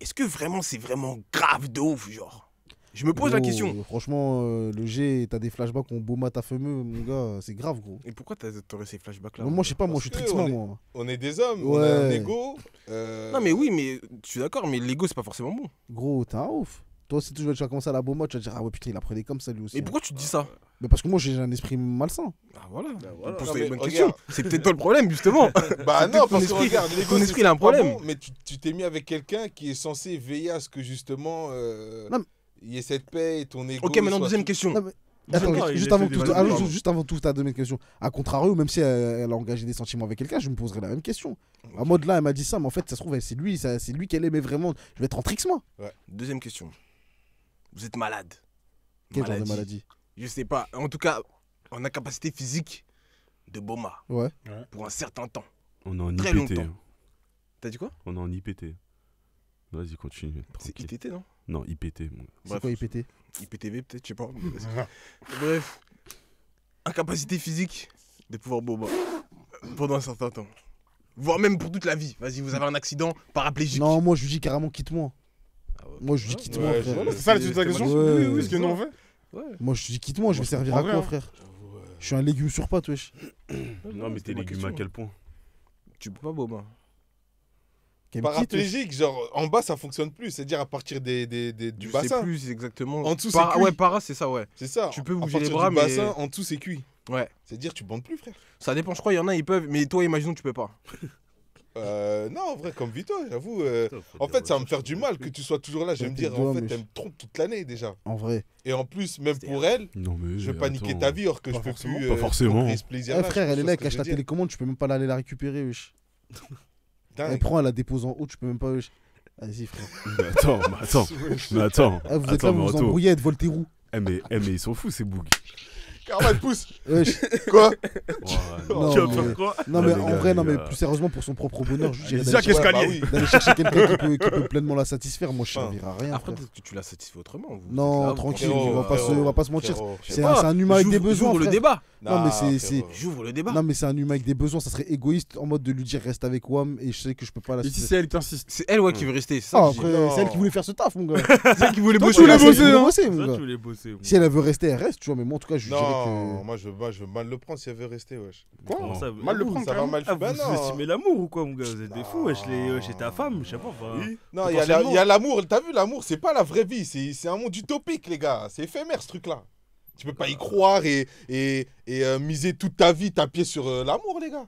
est-ce que vraiment c'est vraiment grave de ouf, genre. Je me pose la Gros, question. Franchement, le G, t'as des flashbacks, on beau ta fameux, mon gars, c'est grave, gros. Et pourquoi t'aurais ces flashbacks là? Moi, je sais pas, moi, je suis Parce que trixement, on est- moi. On est des hommes, on a un Ouais. ego. Non, mais oui, mais je suis d'accord, mais l'ego c'est pas forcément bon. Gros, t'es un ouf. Toi aussi, tu vas commencer à la Boma, tu vas dire, ah ouais, putain, il apprenait comme ça lui aussi. Et pourquoi tu dis ça? Mais parce que moi, j'ai un esprit malsain. Ah voilà. voilà. Pose Non, les mais bonnes regarde. questions. C'est peut-être toi le problème, justement. Bah C'est non, ton parce que esprit. regarde, l'ego, Ton c'est esprit, il a un pas problème. bon, mais tu t'es mis avec quelqu'un qui est censé veiller à ce que justement Non, mais- il y ait cette paix et ton ego. Ok, maintenant, soit deuxième tout- question. Non, mais- Attends, D'accord, il juste essaie avant, d'évaluer. juste avant tout, ta deuxième question. A contrario, même si elle a engagé des sentiments avec quelqu'un, je me poserais la même question. En mode là, elle m'a dit ça, mais en fait, ça se trouve, c'est lui qu'elle aimait vraiment. Je vais être en tricks, moi. Deuxième question. Vous êtes malade. Quel genre de maladie? Je sais pas. En tout cas, en incapacité physique de Boma. Ouais. Pour un certain temps. On est en Très IPT. longtemps. T'as dit quoi? On est en IPT. Vas-y, continue. C'est Tranquille. ITT, non? Non, IPT. mon gars. C'est Bref. quoi IPT? IPTV, peut-être, je sais pas. Bref. Incapacité physique de pouvoir Boma. Pendant un certain temps. Voire même pour toute la vie. Vas-y, vous avez un accident paraplégique. Non, moi, je lui dis carrément quitte-moi. Ah ouais. Moi, je lui dis quitte-moi, Ouais, frère. voilà, C'est ça la suite de la question? Ouais, Oui, ouais, oui, ce que nous on fait. Moi, je lui dis quitte-moi, je vais servir à en vrai, quoi, hein. frère? Je suis un légume sur pâte, wesh. Non, mais t'es ma légume question. à quel point? Tu peux pas Boma. Qu'elle me quitte, wesh. Paraplégique, genre en bas ça fonctionne plus, c'est-à-dire à partir du Je sais bassin. plus exactement. En dessous, c'est Para, cuit. ouais, para, c'est ça, ouais. C'est ça. Tu peux À bouger les partir bras, du mais- bassin, en dessous c'est cuit. Ouais. C'est-à-dire tu bandes plus, frère. Ça dépend, je crois, il y en a, ils peuvent. Mais toi, imaginons que tu peux pas. Non, en vrai, comme Vito, j'avoue. En fait, ça va me faire du mal que tu sois toujours là. Je vais me dire, en fait, elle me trompe toute l'année déjà. En vrai. Et en plus, même pour elle, Non, mais. je vais pas niquer attends. ta vie, or que je Pas peux forcément. plus. Pas forcément. procurer ce Eh plaisir-là, frère, je elle est pense là, elle que cache je la veux dire. télécommande, tu peux même pas aller la récupérer, wesh. Elle Dingue. prend, elle la dépose en haut, tu peux même pas, wesh. Vas-y, frère. Mais attends. Eh, vous êtes là, Attends, vous mais vous Anto. embrouillez, elle vole tes roues. Mais ils sont fous, ces bougs. Karma, elle pousse. Wesh. Quoi Non, Tu vas mais- faire quoi? Non, Non, mais les en gars, vrai, non, les mais gars. plus sérieusement, pour son propre bonheur, je dirais Déjà, d'aller qu'est-ce Ouais, qu'elle bah y oui. d'aller chercher quelqu'un qui peut pleinement la satisfaire. Moi, je Enfin. servirai à rien. Après, frère. peut-être que tu l'as satisfait autrement. vous êtes Non, là, tranquille, frérot, on va pas se mentir. frérot, C'est un humain avec des besoins. J'ouvre le frère. débat. Non, mais c'est- J'ouvre le débat. Non, mais c'est un humain avec des besoins. Ça serait égoïste en mode de lui dire reste avec WAM et je sais que je peux pas la Et si satisfaire. c'est elle qui insiste? C'est elle, ouais, qui veut rester. C'est ça Ah, que je dis. après, Non. c'est elle qui voulait faire ce taf, mon gars. C'est elle qui voulait Toi, bosser. tu voulais C'est elle qui bosser, voulait hein. bosser, mon Ça, gars. tu voulais bosser. Si elle veut rester, elle reste, tu vois. Mais moi, en tout cas, je dirais Non, que. moi je veux mal le prendre si elle veut rester, wesh. Comment ça Mal le prendre, Ça va carrément. mal Ah, Bah vous non. sous-estimez l'amour ou quoi, mon gars? Vous êtes des fous, wesh, chez ta femme, je sais pas. enfin. Non, il y a l'amour. T'as vu, l'amour, c'est pas la vraie vie. C'est un monde utopique, les gars. C'est éphémère, ce truc-là. Tu peux pas y croire et miser toute ta vie, taper sur l'amour, les gars.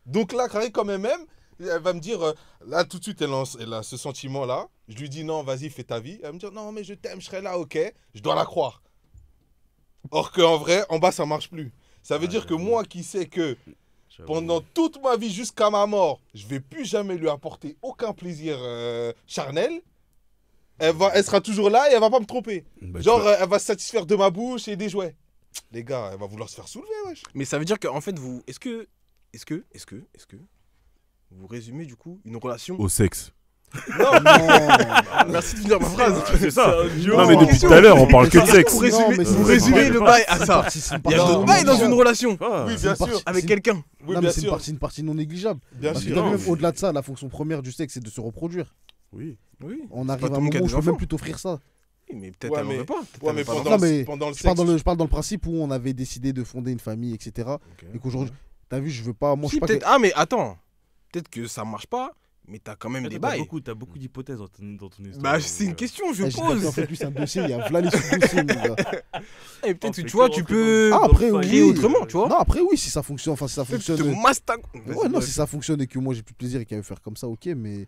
Donc là, Karine, comme elle m'aime, elle va me dire, là, tout de suite, elle a ce sentiment-là. Je lui dis, non, vas-y, fais ta vie. Elle va me dire, non, mais je t'aime, je serai là, ok. Je dois la croire. Or qu'en vrai, en bas, ça marche plus. Ça veut dire que moi qui sais que J'avoue. pendant toute ma vie jusqu'à ma mort, je vais plus jamais lui apporter aucun plaisir charnel. Elle sera toujours là et elle va pas me tromper. Bah, Genre, tu vois, elle va se satisfaire de ma bouche et des jouets. Les gars, elle va vouloir se faire soulever, wesh. Mais ça veut dire qu'en fait, vous. Est-ce que vous résumez du coup une relation. au sexe. Non, Merci de finir ma phrase. C'est ça. Non, Non, mais depuis question. tout à l'heure, on parle que de Mais sexe. Vous Non, résumez, mais vous c'est- résumez le bail à ça. c'est une Il y a partie d'autres non bails dans négligeable. une relation Ah, Oui, C'est bien une partie- sûr. avec c'est- quelqu'un. Oui, Non, bien mais c'est sûr. une partie non négligeable. Bien Parce que sûr. t'as vu, Non. même au-delà de ça, la fonction première du sexe, c'est de se reproduire. Oui. Oui. On C'est arrive pas à tout un le monde qui a moment où des je peux même enfants. plus t'offrir ça. Oui, mais peut-être Ouais, elle en mais- veut pas. Peut-être Ouais, elle mais veut pas Non, mais pendant le je parle, sexe. je parle dans le principe où on avait décidé de fonder une famille, etc. Et qu'aujourd'hui, t'as vu, je veux pas. Moi, je Si, suis pas. peut-être. Ah, mais attends. Peut-être que ça marche pas, mais t'as quand même Mais des T'as bails. beaucoup d'hypothèses dans ton histoire. Bah, c'est une question, je Eh, j'ai pas fait, pose. en fait, lui, c'est un dossier, il y a Vlad les sous-dossiers, mon gars. Et peut-être que fait tu vois, que tu rentrer peux. Ah, après, oui. créer autrement, tu vois. Non, après, oui, si ça fonctionne, enfin, si ça Peut-être fonctionne. te mastag. Ouais, non, si ça fonctionne et que moi j'ai plus de plaisir et qu'elle veut faire comme ça, ok, mais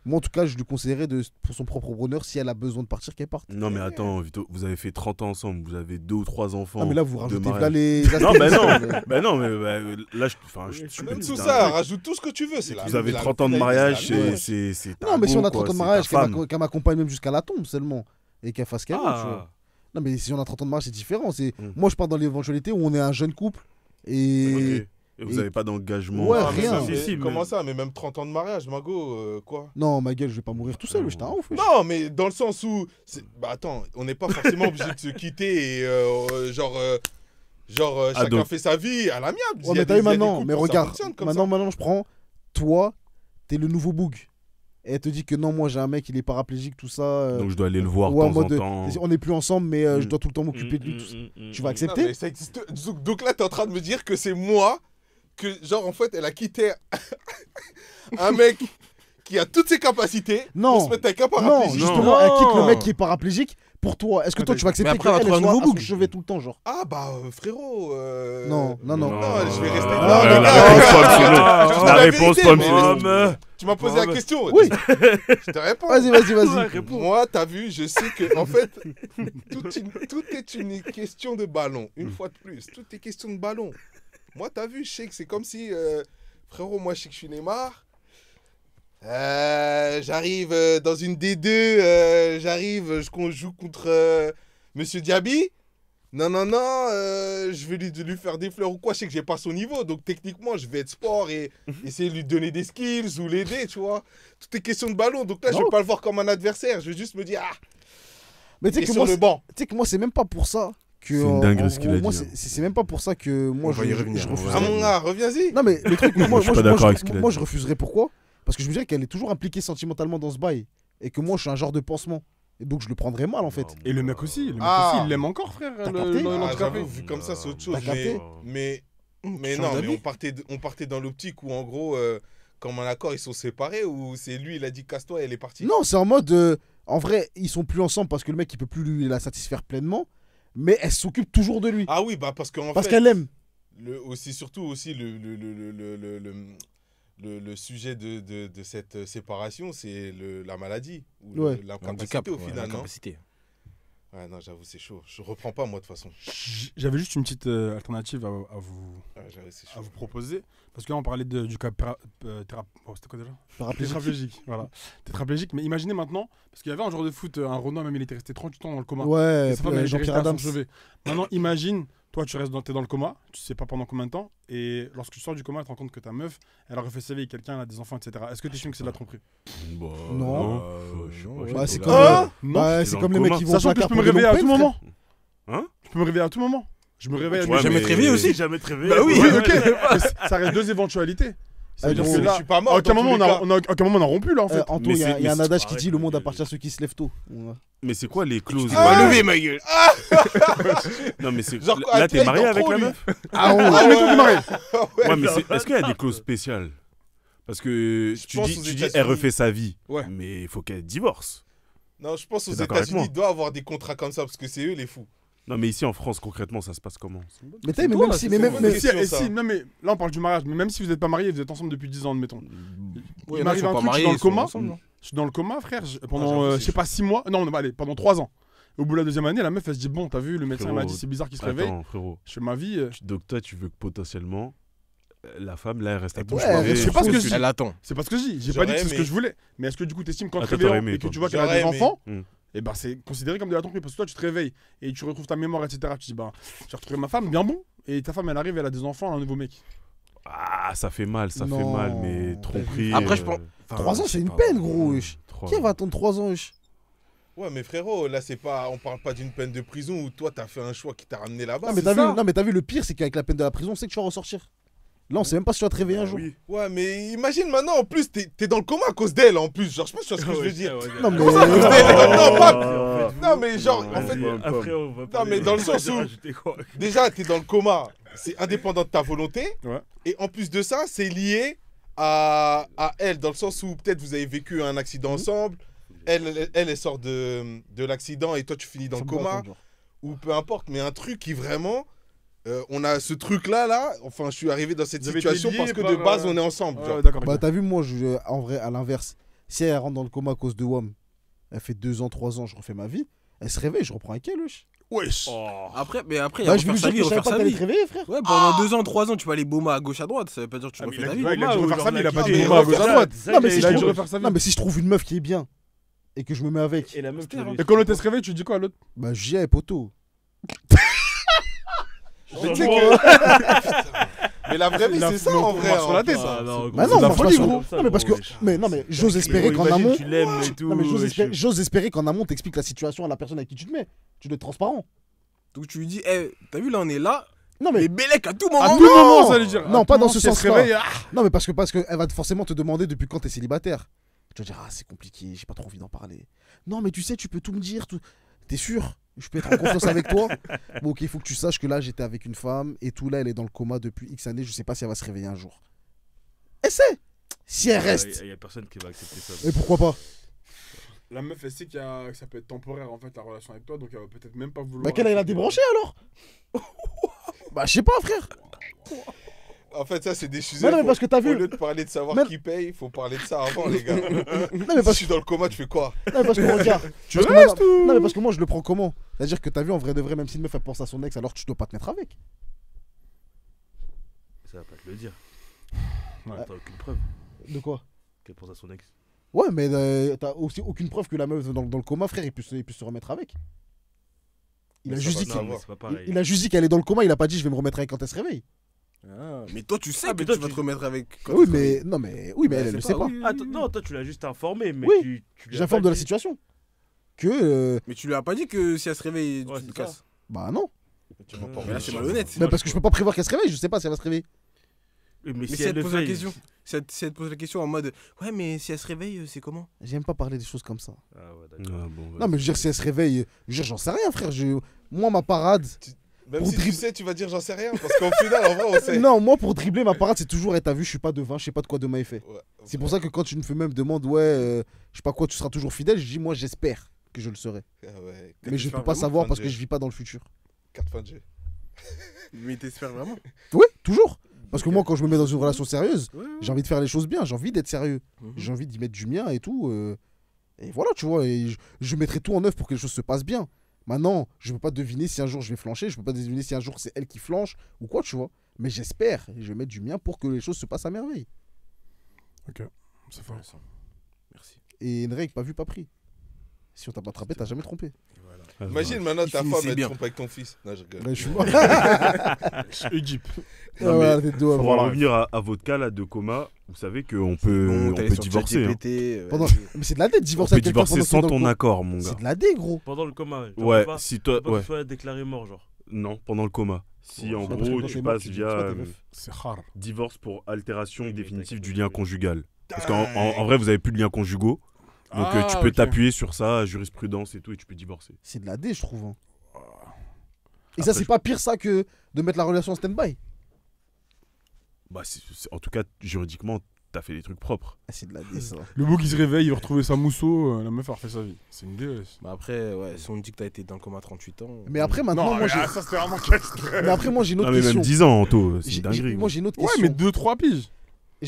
moi en tout cas, je lui conseillerais pour son propre bonheur, si elle a besoin de partir, qu'elle parte. Non, mais attends, Vito, vous avez fait 30 ans ensemble, vous avez 2 ou 3 enfants. Ah, mais là, vous de rajoutez mariage. là les. Non, bah non, mais- bah non, mais là, je suis Même petit, tout c'est un ça, truc. rajoute tout ce que tu veux. C'est Vous avez 30 ans de mariage, c'est ta Non, mais si on go, a 30 ans quoi, de c'est mariage, ta femme. qu'elle m'accompagne même jusqu'à la tombe seulement. Et qu'elle fasse qu'elle veut, tu vois. Ah, Non, mais si on a 30 ans de mariage, c'est différent. Mm. Moi, je pars dans l'éventualité où on est un jeune couple. Et. Ok. Et vous avez pas d'engagement. Ouais, Ah, mais rien. ça, Si, si, Comment mais- ça? Mais même 30 ans de mariage, Mago, quoi? Non, ma gueule, je vais pas mourir tout seul, j'étais un ouf. wesh. Non, mais dans le sens où. Bah attends, on n'est pas forcément obligé de se quitter et chacun donc- fait sa vie à l'amiable. Il y Ouais, a mais des- t'as vu il y a des maintenant, couples mais où ça regarde, fonctionne comme maintenant, je prends. Toi, t'es le nouveau boug. Et elle te dit que non, moi j'ai un mec, il est paraplégique, tout ça. Donc je dois aller le voir ouais, en de temps en mode, temps. on n'est plus ensemble, mais je Mm. dois tout le temps m'occuper de lui. Tout ça. Tu vas ça. Non, accepter mais ça existe. Donc là, t'es en train de me dire que c'est moi que, genre, en fait, elle a quitté un mec qui a toutes ses capacités Non. pour se mettre avec un Non, paraplégique. justement, elle quitte le mec qui est paraplégique. Pour toi, est-ce que toi tu vas accepter Mais après, elle va qu'elle trouver un soit nouveau à son bouc. chevet tout le temps, genre? Ah bah frérot. Non, non, non. Non, je vais rester. Non, Non, les les gars, gars, réponse, je dis la vérité, réponse, Tom, mais- c'est Tu m'as posé la question. Oui. Je te réponds. Vas-y. Moi, t'as vu, je sais que en fait, tout est une question de ballon. Une fois de plus, tout est question de ballon. Moi, t'as vu, je sais que c'est comme si, frérot, moi, je sais que je suis Neymar. J'arrive dans une D2, je joue contre Monsieur Diaby. Non, je vais lui faire des fleurs ou quoi. Je sais que j'ai pas son niveau, donc techniquement, je vais être sport et essayer de lui donner des skills ou l'aider, tu vois. Tout est question de ballon, donc là, je vais pas le voir comme un adversaire. Je vais juste me dire, ah, Mais tu il est sais que sur moi, le banc. tu sais que moi, c'est même pas pour ça que. C'est une dinguerie ce qu'il a moi, dit, hein. c'est même pas pour ça que moi, On va y revenir, je on va y refuserais. Ah, mon gars, reviens-y. Non, mais le truc, moi, Je suis pas d'accord avec ce qu'il a moi, dit. je refuserais. Pourquoi? Parce que je me dirais qu'elle est toujours impliquée sentimentalement dans ce bail. Et que moi, je suis un genre de pansement. Et donc, je le prendrais mal, en fait. Et le mec aussi, Ah. il l'aime encore, frère. T'as capté l'handicapé. J'avoue, vu comme ça, c'est autre chose. T'as capté Mais changes non, mais d'avis. on partait dans l'optique où, en gros, comme un accord, ils sont séparés ou c'est lui, il a dit casse-toi et elle est partie. Non, c'est en mode. En vrai, ils sont plus ensemble parce que le mec, il peut plus la satisfaire pleinement. Mais elle s'occupe toujours de lui. Ah oui, bah parce qu'en Parce fait, qu'elle l'aime. surtout aussi le sujet de cette séparation, c'est la maladie ou Ouais. l'incapacité au final, non? L'incapacité. Ouais, non, j'avoue, c'est chaud. Je reprends pas moi de toute façon. J'avais juste une petite alternative à vous Ouais, j'avoue, c'est à chaud. vous proposer. Parce que là, on parlait du cas c'était quoi déjà? Paraplégique. Tétraplégique, voilà. Tétraplégique, mais imaginez maintenant, parce qu'il y avait un joueur de foot, un Renoir, même il était resté 38 ans dans le coma. Ouais, Et sa femme, elle était Jean-Pierre restée à son Adams. chevet. Maintenant, imagine, toi, t'es dans le coma, tu sais pas pendant combien de temps, et lorsque tu sors du coma, tu te rends compte que ta meuf, elle a refait sa vie avec quelqu'un, elle a des enfants, etc. Est-ce que tu estimes que c'est de la tromperie? Bah, Non. je sais pas, Bah, je Bah, sais c'est pas. comme, Ah bah, c'est c'est dans comme le les mecs coma. qui vont Sachant au que je placard peux me pour des réveiller à longues tout peines, moment. Hein? Je peux me réveiller à tout moment. Je me réveille à peux jamais te réveiller aussi. Jamais te réveiller. Bah oui. Oui, ok. Mais ça reste deux éventualités. C'est-à-dire gros, que Je là, suis pas à mort. aucun dans moment, tous les cas. à aucun moment, on a rompu là en fait. Anto, Mais il y a c'est- un mais adage c'est qui dit pareil, le monde mais- appartient à ceux qui se lèvent tôt. Ouais. Mais c'est quoi les clauses Tu vas lever, ma gueule. Non, mais c'est. Genre, Là, t'es Athlète marié dans avec trop, la lui. meuf? Ah ouais. Ah, mais tout démarré. Ouais, mais est-ce qu'il y a des clauses spéciales? Parce que Je tu pense dis, aux elle États-Unis. refait sa vie. Ouais. Mais il faut qu'elle divorce. Non, je pense aux T'es d'accord avec États-Unis, moi il doit avoir des contrats comme ça parce que c'est eux les fous. Non, mais ici en France, concrètement, ça se passe comment? Mais t'as vu, mais toi, même là, si. c'est Mais une même, bonne mais- question. Et ça. si, non, mais là on parle du mariage, mais même si vous n'êtes pas mariés, vous êtes ensemble depuis 10 ans, admettons. Oui, Il m'arrive un truc, je suis dans le coma. ensemble. Je suis dans le coma, frère, pendant, j'avoue, c'est je sais pas, 6 mois. Non, allez, pendant 3 ans. Au bout de la deuxième année, la meuf, elle se dit, bon, t'as vu, le médecin il m'a dit, c'est bizarre qu'il se réveille. Attends, frérot. Je fais ma vie. Donc toi, tu veux que potentiellement, la femme, là, elle reste à ton Ouais, chevet. je sais pas ce que je dis. Elle attend. C'est pas ce que je dis. J'ai pas dit que c'est ce que aimé. je voulais. Mais est-ce que du coup, t'estimes qu'en te Ah, toi, t'aurais réveillant aimé, et que toi. tu vois qu'elle a J'aurais des aimé. enfants, Hmm. et ben c'est considéré comme de la tromperie. Parce que toi, tu te réveilles et tu retrouves ta mémoire, etc. Tu te dis, bah, j'ai retrouvé ma femme, bien bon. Et ta femme, elle arrive, elle a des enfants, elle a un nouveau mec. Ah, ça fait mal, ça fait Non. mal, mais tromperie. Après, je pense. 3 ans, je c'est sais une pas. peine, gros. wesh. 3 Qui va attendre 3 ans, wesh? Ouais, mais frérot, là, c'est pas, on parle pas d'une peine de prison où toi, t'as fait un choix qui t'a ramené là-bas. Non, mais t'as vu, le pire, c'est qu'avec la peine de la prison, on sait que tu vas ressortir. Là, on sait même pas si tu vas te réveiller un jour. Oui. Ouais, mais imagine maintenant, en plus, t'es dans le coma à cause d'elle, en plus. Genre, je sais pas si tu vois ce que je veux dire. Non, mais. Non, pas. Non, mais genre, en fait, Après, on va Non, mais dans le sens où- rajouter quoi. déjà, t'es dans le coma. C'est indépendant de ta volonté. Ouais. Et en plus de ça, c'est lié à elle, dans le sens où peut-être vous avez vécu un accident ensemble. Elle sort de l'accident et toi, tu finis dans le coma. Ou peu importe, mais un truc qui vraiment. On a ce truc-là, là. Enfin, je suis arrivé dans cette Vous avez été situation liés parce que par, de base, on est ensemble. genre. Ouais, d'accord. Bah, t'as vu, moi, en vrai, à l'inverse, si elle rentre dans le coma à cause de WOM, elle fait 2 ans, 3 ans, je refais ma vie, elle se réveille, je reprends avec elle, wesh. Wesh. Après, il y a Bah, je vais refaire lui sa dire vie, que je savais refaire pas sa qu'elle allait vie. te réveiller, frère. Ouais, pendant 2 ans, 3 ans, tu vas aller boma à gauche à droite. Ça veut pas dire que tu Ah, mais refais ta il vie. a dit refaire sa vie, il a pas dit mais bon, à gauche à droite. Non, mais si Il a je dit trouve- refaire sa vie. Non, mais si je trouve une meuf qui est bien et que je me mets avec, Et la meuf, tu Et quand l'autre elle se réveille, tu dis quoi à l'autre? bah, j'y ai, poteau. Mais tu sais que- Mais la vraie vie, Il a c'est ça fait en un vrai. marche sur la en tête. plus. Ah, non, Bah gros, non, c'est de la marche pas folie, sur- gros. Non, mais parce que. Mais non, mais j'ose espérer qu'en amont. Tu l'aimes et tout. Non, mais wesh. j'ose espérer qu'en amont, t'expliques la situation à la personne avec qui tu te mets. Tu dois être transparent. Donc tu lui dis, t'as vu là, on est là. Non, mais. Mais Bélec à tout À moment. tout moment, ça veut dire. Non, À pas tout dans moment, ce si elle se sens-là. réveille, Non, mais parce que elle va forcément te demander depuis quand t'es célibataire. Tu vas dire, ah, c'est compliqué, j'ai pas trop envie d'en parler. Non, mais tu sais, tu peux tout me dire. Tout... T'es sûr? Je peux être en confiance avec toi? Bon, ok, il faut que tu saches que là, j'étais avec une femme et tout. Là, elle est dans le coma depuis X années. Je sais pas si elle va se réveiller un jour. Essaie! Si elle reste. Il y a personne qui va accepter ça. Et pourquoi pas? La meuf, elle sait que ça peut être temporaire en fait la relation avec toi, donc elle va peut-être même pas vouloir. Bah, qu'elle a débranché alors? Bah, je sais pas, frère. En fait, ça, c'est des sujets. Non, mais parce que t'as vu. Au lieu de parler de savoir Mais- qui paye, il faut parler de ça avant, les gars. Non, mais Si je parce suis dans le coma, tu fais quoi? Non, mais parce que regarde. Tu parce que restes moi, ou non, mais parce que moi, je le prends comment? C'est-à-dire que t'as vu, en vrai de vrai, même si une meuf elle pense à son ex, alors tu dois pas te mettre avec. Ça va pas te le dire. Ouais. T'as aucune preuve De quoi? qu'elle pense à son ex. Ouais, mais t'as aussi aucune preuve que la meuf dans le coma, frère, il peut se remettre avec. Il a Mais ça juste va dit pas qu'il- savoir. C'est pas pareil. il a juste dit qu'elle est dans le coma, il a pas dit je vais me remettre avec quand elle se réveille. Ah, mais toi, tu sais Ah, que mais toi, tu vas tu- te remettre avec. quand Oui, tu mais seras- non, mais oui, mais elle, elle le sait pas. oui, oui, Ah, oui. non, toi tu l'as juste informé, mais Oui. tu lui as J'informe pas de la dit. situation. Que Mais tu lui as pas dit que si elle se réveille, Ouais, tu te c'est ça. casses. bah non. Tu m'as pas Mais là, envie c'est de malhonnête. Mais parce que je peux pas prévoir qu'elle se réveille, je sais pas si elle va se réveiller. Oui, mais Mais si si elle elle te le pose la fait. question, si elle te pose la question en mode ouais, mais si elle se réveille, c'est comment? J'aime pas parler des choses comme ça. Ah ouais, Ah, d'accord. bon, Non, mais je veux dire, si elle se réveille, je veux dire, j'en sais rien, frère. Moi, ma parade. Même Pour si tu dribble- sais, tu vas dire j'en sais rien. Parce qu'au final, en vrai, on sait. Non, moi, pour dribbler, ma parade, c'est toujours, t'as vu, je suis pas devin, je sais pas de quoi demain est fait. Ouais. C'est pour ça que quand une me demande, ouais, je sais pas quoi, tu seras toujours fidèle, je dis, moi, j'espère que je le serai. Ah ouais. Mais je t'espères peux pas vraiment, savoir fin parce de que jeu. je vis pas dans le futur. Carte fin de jeu. Mais t'espères vraiment? Oui, toujours. Parce que Ok. moi, quand je me mets dans une relation sérieuse, Ouais, ouais. j'ai envie de faire les choses bien, j'ai envie d'être sérieux. Mhm. J'ai envie d'y mettre du mien et tout. Et voilà, tu vois, et je mettrai tout en œuvre pour que les choses se passent bien. Maintenant, je peux pas deviner si un jour je vais flancher, je peux pas deviner si un jour c'est elle qui flanche ou quoi, tu vois. Mais j'espère, et je vais mettre du mien pour que les choses se passent à merveille. C'est fort. Merci. Et une règle, pas vu, pas pris. Si on t'a pas attrapé, t'as jamais trompé. Ah, Imagine maintenant Il ta finissait femme, elle te bien. trompe avec ton fils. Non, je rigole. Ouais, je suis mort. Égypte. Non, mais Ah, t'es dos, Pour voilà. en revenir à votre cas là de coma, vous savez qu'on peut, Bon, on t'allais peut sur divorcer. hein. ChatGPT, Pendant- vas-y. Mais c'est de la dette, On divorcer peut avec quelqu'un divorcer pendant que t'es sans dans le ton coma. accord, mon gars. C'est de la dette, gros. Pendant le coma. Genre, Ouais, pas, si toi, pas ouais. qu'il soit déclaré mort, genre. Non, pendant le coma. Si en Ouais, parce que gros quand tu t'es mort, passes tu dis, via c'est quoi tes meufs C'est rare. divorce pour altération Oui, mais définitive t'inquiète, du lien oui. conjugal. Parce qu'en vrai, vous avez plus de liens conjugaux. Donc Ah, tu peux ok. t'appuyer sur ça, jurisprudence et tout, et tu peux divorcer. C'est de la dette, je trouve. hein. Et Après, ça, c'est pas pire ça que de mettre la relation en stand-by. Bah, en tout cas, juridiquement, t'as fait des trucs propres. Ah, c'est de la dette, ça. Le beau qui se réveille, il va retrouver sa mousseau, la meuf a refait sa vie. C'est une déesse. Bah après, ouais, si on dit que t'as été dans le coma à 38 ans. Mais après, maintenant, Non, moi, mais j'ai. ça c'était vraiment casse. Mais après, moi, j'ai une autre Non, mais question. même 10 ans, Anto, c'est J'ai- une dinguerie. Moi, j'ai une autre Ouais, question. mais 2-3 piges.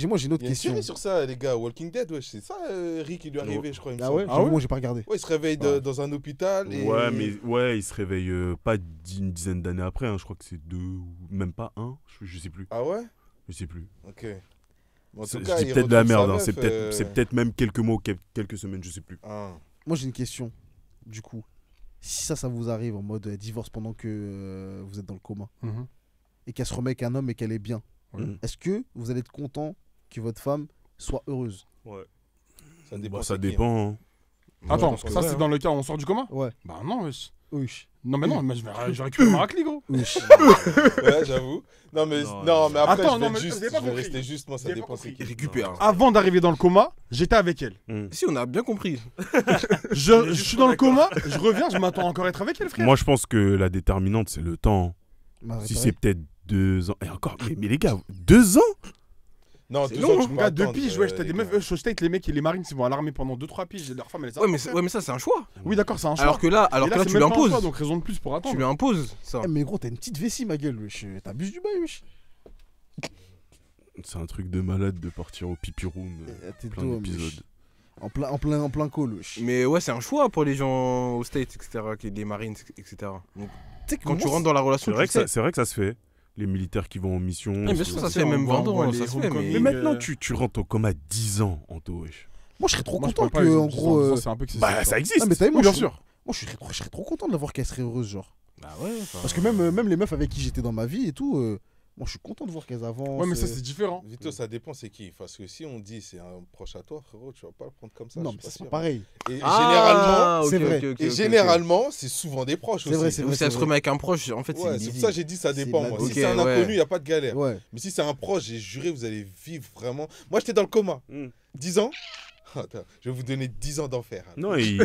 Moi, j'ai une autre Il y a une question. série sur ça, les gars. Walking Dead, wesh. C'est ça, Rick, il lui est arrivé, je crois. il me Ah semble. ouais, Ah ouais moi, j'ai pas regardé. Ouais, il se réveille Ouais. dans un hôpital. Et... Ouais, mais ouais, il se réveille pas une dizaine d'années après. Hein. Je crois que c'est 2 ou même pas 1. Je sais plus. Ah ouais? Je sais plus. Ok. Bon, en Je tout cas, dis il peut-être de la retrouve sa merde. Hein. meuf, C'est peut-être même quelques mots, quelques semaines, je sais plus. Ah. Moi, j'ai une question. Du coup, si ça vous arrive en mode divorce pendant que vous êtes dans le coma et qu'elle se remet avec un homme et qu'elle est bien, Ouais. est-ce que vous allez être content que votre femme soit heureuse? Ouais. Ça dépend. Bah, ça c'est qui, hein. dépend. hein. Attends, pense que ça ouais, c'est hein. dans le cas où on sort du coma Ouais. Bah non, wesh. Oui. Non, mais non, mais je vais récupérer ma raclée, gros. Oui. Ouais, j'avoue. Non, mais, Non, non, mais après, Attends, je vais non, mais juste. vous avez pas Je vais compris. rester juste. Moi, ça Vous avez pas dépend c'est compris. qui. Il récupère. Avant d'arriver dans le coma, j'étais avec elle. Si, on a bien compris. Je juste suis pas dans le d'accord. coma, je reviens, je m'attends encore à être avec elle, frère. Moi, je pense que la déterminante, c'est le temps. Bah, Si pareil. c'est peut-être 2 ans. Et encore, mais les gars, 2 ans Non, C'est 2 long, ans, tu mon peux gars, 2 attendre, piges, wesh, t'as les des gars. meufs, au State, les mecs et les marines, ils vont à l'armée pendant 2-3 piges, et leur femme, elle les a Ouais, pas mais, fait. ouais, mais ça, c'est un choix. Oui, d'accord, c'est un choix. Alors que là, Et là, c'est tu même lui pas un choix, imposes. donc raison de plus pour Tu attendre. lui imposes ça. Eh, mais gros, t'as une petite vessie, ma gueule, wesh. T'abuses du bail, wesh. C'est un truc de malade de partir au pipi room. T'es Plein dos, d'épisodes. wesh. En plein call, wesh. Mais ouais, c'est un choix pour les gens au States, etc., les Marines, etc. Donc, Tu sais que quand tu moi, rentres dans la relation, C'est vrai, tu sais. c'est vrai que ça se fait. Les militaires qui vont en mission. Mais bien c'est- sûr, ça se fait même on voit vendant, les ça se fait. homecoming, Mais Mais maintenant, tu rentres au coma 10 ans, Anto, wesh. moi, je serais trop Moi, je content parle pas, que, les en gens gros. disant, c'est un peu excessif, Bah, ça existe. Ah, mais t'as vu, moi, Oui, bien je- sûr. Moi, je serais trop content de la voir qu'elle serait heureuse, genre. Bah ouais. Parce que même les meufs avec qui j'étais dans ma vie et tout, moi, je suis content de voir qu'elles avancent. Ouais, mais ça, c'est différent. Vito, ça dépend c'est qui. Parce que si on dit c'est un proche à toi, frérot, tu vas pas le prendre comme ça. Non, je mais suis c'est pas pas sûr. pareil. Et Ah, c'est vrai. généralement, c'est souvent des proches C'est aussi. vrai, c'est Ou vrai. si elle se remet avec un proche, en fait, Ouais, c'est c'est pour ça que j'ai dit ça C'est dépend. de la Moi. vie. Si Ok, c'est un ouais. inconnu, il n'y a pas de galère. Ouais. Mais si c'est un proche, j'ai juré, vous allez vivre vraiment. Moi, j'étais dans le coma. Mm. 10 ans. Attends, je vais vous donner 10 ans d'enfer. Non, il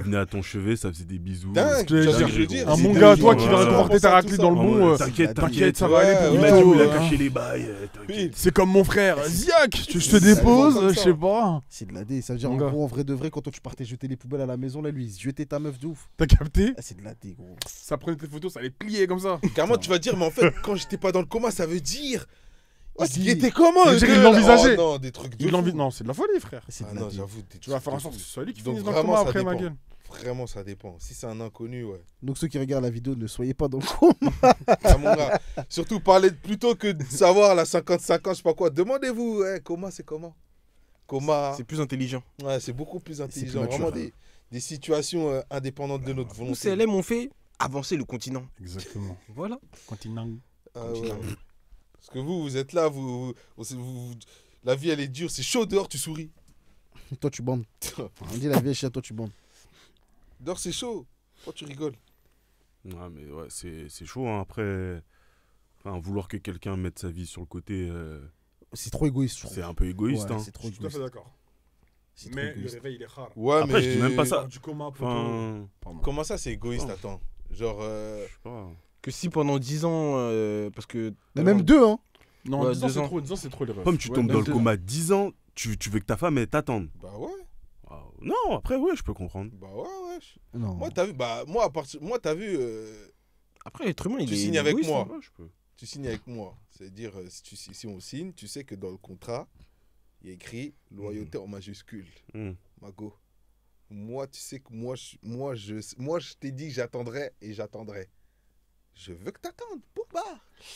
venait à ton chevet, ça faisait des bisous. Dingue, que j'allais je veux dire, Un c'est bon dingue, gars, toi ouais, qui ouais, va ouais. conforter ta raclée dans le En bon. mode, t'inquiète, ça va aller Ouais, pour Il ouais, m'a dit où il bientôt, a hein. caché les bails, t'inquiète. C'est comme mon frère, Ziak, je te C'est dépose, comme je ça. sais pas. C'est de la D. Ça veut dire, Mon en gars. gros, en vrai de vrai, quand toi tu partais jeter les poubelles à la maison, là, lui, il se jetait ta meuf de ouf. T'as capté? Ah, c'est de la D, gros. Ça prenait tes photos, ça allait plier comme ça. Carrément, tu vas dire, mais en fait, quand j'étais pas dans le coma, ça veut dire. Oh, Il il était comment Ça veut dire eux qu'il deux, là l'envisageait. Oh non, des trucs de Il l'envie. fou. Non, c'est de la folie, frère. C'est Ah de la non, D. j'avoue. des Tu vas trucs faire en de sorte fou. que ce soit lui qui Donc finisse dans le vraiment, coma ça après, ma dépend. gueule. Vraiment, ça dépend. Si c'est un inconnu, ouais. Donc ceux qui regardent la vidéo, ne soyez pas dans le coma. Ah, mon gars. Surtout parler plutôt que de savoir la 50-50, je sais pas quoi. Demandez-vous, ouais, coma, c'est comment Coma. C'est plus intelligent. Ouais, c'est beaucoup plus intelligent. mature. Vraiment des situations indépendantes de notre Tous volonté. CLM ont fait avancer le continent. Exactement. Voilà. Continent. Ah ouais. Parce que vous êtes là, la vie elle est dure, c'est chaud dehors, tu souris. Toi, tu bandes. On dit la vieille chien, toi, tu bandes. Dehors c'est chaud, toi tu rigoles. Ouais, mais ouais, c'est chaud, hein. Après, enfin, vouloir que quelqu'un mette sa vie sur le côté, C'est trop égoïste, je trouve. c'est un peu égoïste. Ouais, hein. c'est trop Je suis tout à égoïste. fait d'accord. C'est trop Mais le égoïste. réveil, il est rare. Ouais, Après, je dis même pas ça. Hors du coma, poteau. Enfin, Pardon. Comment ça c'est égoïste, Oh. attends. Genre, je sais pas. Que si pendant 10 ans, parce que. Mais même deux, hein. Non, Ouais, 10 ans, 2 c'est ans. trop. 10 ans, c'est trop les refs. Comme tu Ouais, tombes dans même le coma 10 ans, tu veux que ta femme elle t'attende. bah ouais, Non, après, ouais, je peux comprendre. bah ouais. Non. Moi t'as vu, moi t'as vu, Après, l'être humain, il Tu est. signes avec égoïste, moi. hein. Ouais, je peux. tu signes avec moi. C'est-à-dire, si on signe, tu sais que dans le contrat, il y a écrit loyauté en majuscule. Hmm. Mago. Moi, tu sais que moi, je t'ai dit que j'attendrai et j'attendrai. Je veux que t'attendes. Pour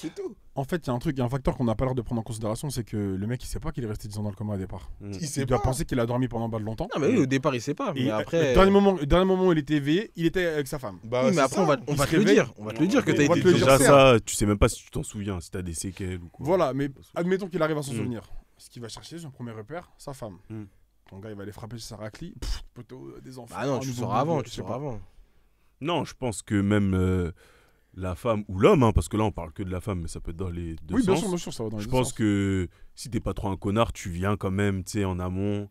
c'est tout. En fait, il y a un truc, il y a un facteur qu'on n'a pas l'air de prendre en considération, c'est que le mec, il sait pas qu'il est resté 10 ans dans le coma au départ. Hmm. Il sait Il doit pas. penser qu'il a dormi pendant pas longtemps. Non, mais oui, au départ, il sait pas. Et Mais après. le dernier moment où il était éveillé, il était avec sa femme. Bah, Oui, mais c'est après, ça. on va Il te se le réveille. dire. On va te le dire que On t'as va été te le dur. dire. Déjà, ça, tu sais même pas si tu t'en souviens, si t'as des séquelles ou quoi. Voilà, mais admettons qu'il arrive à s'en Mm. souvenir. Ce qu'il va chercher, son premier repère, sa femme. Mm. Ton gars, il va aller frapper chez sa raclie. Poteau, des enfants. Ah non, tu nouveau sauras avant, bébé, tu je sais sauras pas. avant. Non, je pense que même la femme ou l'homme, hein, parce que là on parle que de la femme, mais ça peut être dans les deux Oui, sens. bien sûr, ça va dans les Je deux pense sens. que si t'es pas trop un connard, tu viens quand même, tu sais, en amont.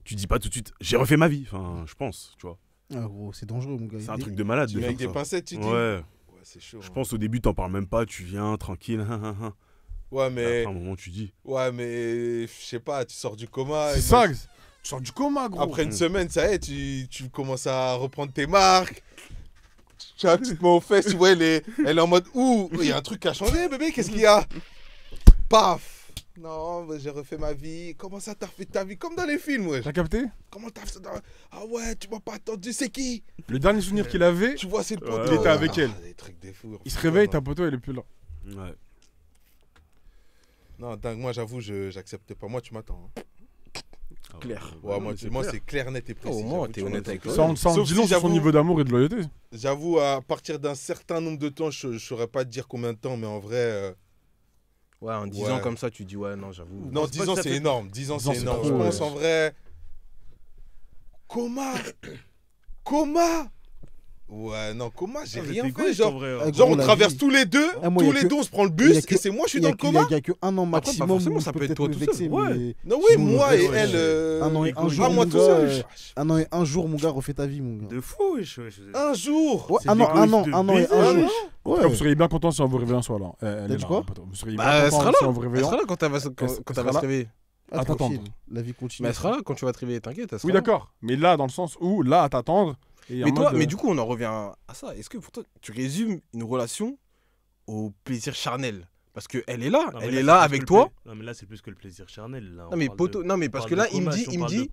Tu dis pas tout de suite, j'ai refait ma vie. Enfin, je pense, tu vois. Ah, gros, c'est dangereux, mon gars. C'est un truc de malade. Tu de mets faire avec des ça. pincettes, tu dis. Ouais. Ouais, c'est chaud. Je hein. pense au début, t'en parles même pas, tu viens tranquille. Ouais, Et mais. après, à un moment, tu dis. Ouais, mais. Je sais pas, tu sors du coma. C'est et ça, moi, tu sors du coma, gros. Après une Mm. semaine, ça y est, tu commences à reprendre tes marques. Tu as un petit mot aux fesses, tu vois, elle est en mode ouh, il y a un truc qui a changé, bébé, qu'est-ce qu'il y a Paf Non, mais j'ai refait ma vie. Comment ça, t'as refait ta vie Comme dans les films, ouais. T'as capté? Comment t'as fait ça Ah ouais, tu m'as pas attendu, c'est qui Le dernier souvenir qu'il avait, Tu vois, c'est le Ouais, poteau. il était avec elle. Des trucs des fous. il se réveille, ta poteau, elle est plus là. Ouais. Non, dingue, moi, j'avoue, j'accepte pas. Moi, tu m'attends. hein. Clair. Ouais, moi, moi clair. c'est clair, net et précis. Au moins, j'avoue, t'es tu honnête m'attends. avec toi. Ça en Sauf dit long si sur son j'avoue- niveau d'amour et de loyauté. J'avoue, à partir d'un certain nombre de temps, je saurais pas te dire combien de temps, mais en vrai. Ouais, en 10 Ouais. ans comme ça, tu dis, ouais, non, j'avoue. Non, pense 10 pas ans, que ça c'est fait- énorme. 10 ans, 10 ans, c'est c'est énorme. trop, Je pense ouais. en vrai. Coma Ouais, non, coma, j'ai Ah, mais rien t'es fait. égoïste, Genre, en vrai, hein. Avec- genre gros, on la traverse vie. tous les deux. Ah, moi, y Tous a les que- deux, on se prend le il y a bus. que- Et c'est moi, je suis Il y a dans le que- il y coma. a que un an Après, pas maximum. forcément, où ça je peux peut être peut-être toi me tout vexer, seul. Ouais. mais Non, oui, sinon, moi et ouais, elle. Un an et un jour, Ah, moi mon tout gars, seul. un an et un jour, mon gars, refais ta vie, mon gars. De fou, wesh, wesh. Un jour. Ouais, C'est un an, l'égoïste de un an et un baiser, jour. Ouais. Vous seriez bien content si on vous réveille un soir là. Elle T'as est dit là, quoi hein, poteau. Vous seriez Bah, bien elle content sera si là. on vous Elle réveille. sera là quand elle va, Elle quand sera elle va se là. réveiller. Ah, à tranquille, t'attendre. la vie continue. Mais elle sera là quand tu vas te réveiller, t'inquiète. elle sera Oui, là. d'accord. Mais là, dans le sens où, là, à t'attendre. et en Mais toi, mode, mais du coup, on en revient à ça. Est-ce que pour toi, tu résumes une relation au plaisir charnel? Parce qu'elle est là, Non, mais elle là, est c'est là plus avec que toi. Non, mais là, c'est plus que le plaisir charnel. Là. Non mais poto, non mais parce que là, il me dit, il me dit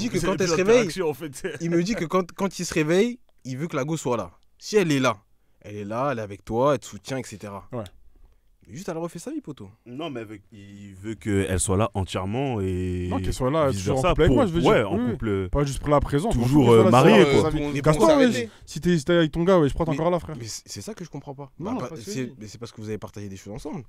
que quand elle se réveille, En fait. il me dit que quand il se réveille, il veut que la go soit là. Si elle est là, elle est avec toi, elle te soutient, etc. Ouais. Mais juste, elle refait sa vie, poto. Non, mais il veut qu'elle soit là entièrement et. Non, qu'elle soit là, vice toujours en versa couple avec pour- moi, je veux ouais, dire. en Oui, couple. Pas juste pour la présence. Toujours, moi, je veux marié, qu'elle soit quoi. là, Mais Casse-toi, pourquoi ouais. s'arrêter Si t'es avec ton gars, ouais, je prends Mais- encore là, frère. Mais c'est ça que je comprends pas. Non, Bah, parce que c'est oui. mais c'est parce que vous avez partagé des choses ensemble.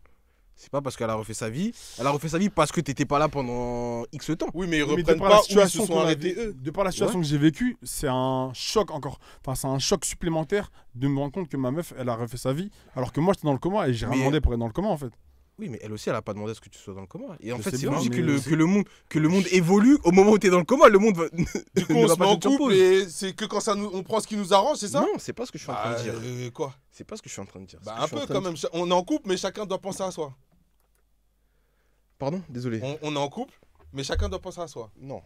C'est pas parce qu'elle a refait sa vie. Elle a refait sa vie parce que t'étais pas là pendant X temps. Oui, mais ils Mais de reprennent par la pas où ils se situation sont qu'on a arrêtés vé- eux. de par la situation que j'ai vécue, c'est un choc encore. Enfin, c'est un choc supplémentaire de me rendre compte que ma meuf, elle a refait sa vie, alors que moi, j'étais dans le coma et j'ai rien Mais- demandé pour être dans le coma en fait. Oui, mais elle aussi, elle a pas demandé à ce que tu sois dans le coma. Et en Je fait, sais c'est bien, logique mais que le monde évolue au moment où t'es dans le coma. Le monde va. Du coup, on se met en couple et c'est que quand on prend ce qui nous arrange, c'est ça? Non, c'est pas ce que je suis en train de dire. Quoi? C'est pas ce que je suis en train de dire. Bah, un peu quand même. On est en couple, mais chacun doit penser à soi. Pardon, désolé. On est en couple, mais chacun doit penser à soi. Non.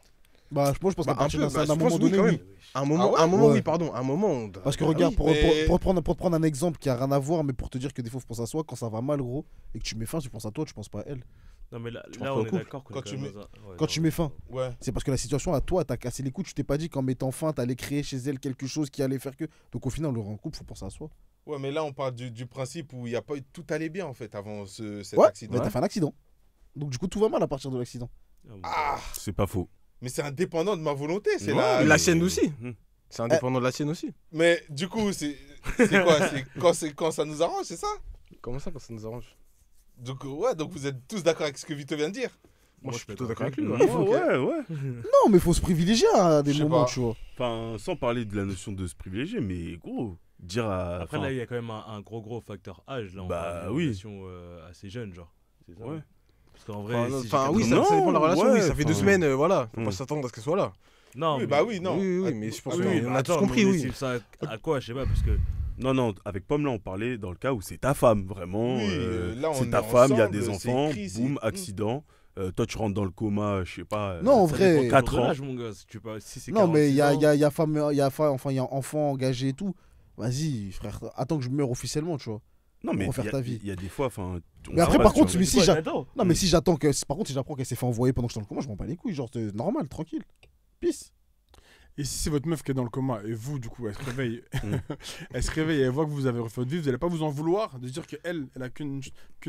Bah, moi, je pense qu'à Bah, partir un peu, d'un bah, je moment pense donné, oui, quand oui. même. Un moment, Ouais. oui, pardon. Un moment. Parce que Ah regarde, oui, mais- pour te prendre un exemple qui a rien à voir, mais pour te dire que des fois, faut penser à soi, quand ça va mal, gros, et que tu mets fin, tu penses à toi, tu penses pas à elle. Non, mais là, Tu penses là pas au on est couple. d'accord qu'on Quand est tu même mets- dans un- ouais, Quand non, tu mets fin, Ouais. c'est parce que la situation à toi, t'as cassé les coups, tu t'es pas dit qu'en mettant fin, t'allais créer chez elle quelque chose qui allait faire que. Donc au final, en couple, faut penser à soi. Ouais, mais là, on parle du principe où il y a pas eu tout allait bien en fait avant cet Ouais, accident. mais t'as fait un accident. Donc du coup, tout va mal à partir de l'accident. Ah, bon. Ah, C'est pas faux. mais c'est indépendant de ma volonté, c'est Ouais, la. La sienne aussi. Mhm. C'est indépendant de la sienne aussi. Mais du coup, c'est quoi? C'est quand ça nous arrange, c'est ça? Comment ça, quand ça nous arrange? Donc ouais, donc vous êtes tous d'accord avec ce que Vito vient de dire? Moi, je suis plutôt d'accord d'accord avec lui. Ouais, ouais. ouais. Non, mais faut se privilégier à des Je sais moments, pas. tu vois. Enfin, sans parler de la notion de se privilégier, mais gros, dire à. Après, enfin, là, il y a quand même un gros facteur âge. Là, on Bah, parle d'une oui. relation assez jeune, genre. C'est ça. Ouais. Parce qu'en vrai, Enfin, si j'ai enfin, oui, 80 ça dépend de la relation. ouais, Oui, ça fait 2 enfin, semaines, voilà. Faut hmm. pas s'attendre à ce qu'elle soit là. Non, Oui, mais- bah oui, non. Oui, mais je pense Oui, qu'on bah a tous attends, compris, mais on oui. estime ça à quoi, je sais pas, parce que. Non, avec Pomme, là, on parlait dans le cas où c'est ta femme, vraiment. Oui, là, on c'est est ta femme, il y a ensemble, des c'est enfants, écrit, c'est- boum, accident. Toi, tu rentres dans le coma, je sais pas. Non, en ça vrai. dépend quatre toujours de ans. l'âge, mon gars. Si tu peux- si c'est Non, mais il y a, 46 ans, enfin, il y a enfant engagé et tout. Vas-y, frère, attends que je meure officiellement, tu vois. Non, mais refaire ta vie. il y a des fois, enfin. on Mais après, sait pas par si contre, tu mais en- si Ouais, j'a- j'attends. Non, mais si j'attends que. Par contre, si j'apprends qu'elle s'est fait envoyer pendant que je suis dans le coma, je m'en bats les couilles. Genre, c'est normal, tranquille. Peace. Et si c'est votre meuf qui est dans le coma et vous, du coup, elle se réveille, Mm. elle se réveille et elle voit que vous avez refait votre vie, vous allez pas vous en vouloir de se dire qu'elle, elle a qu'une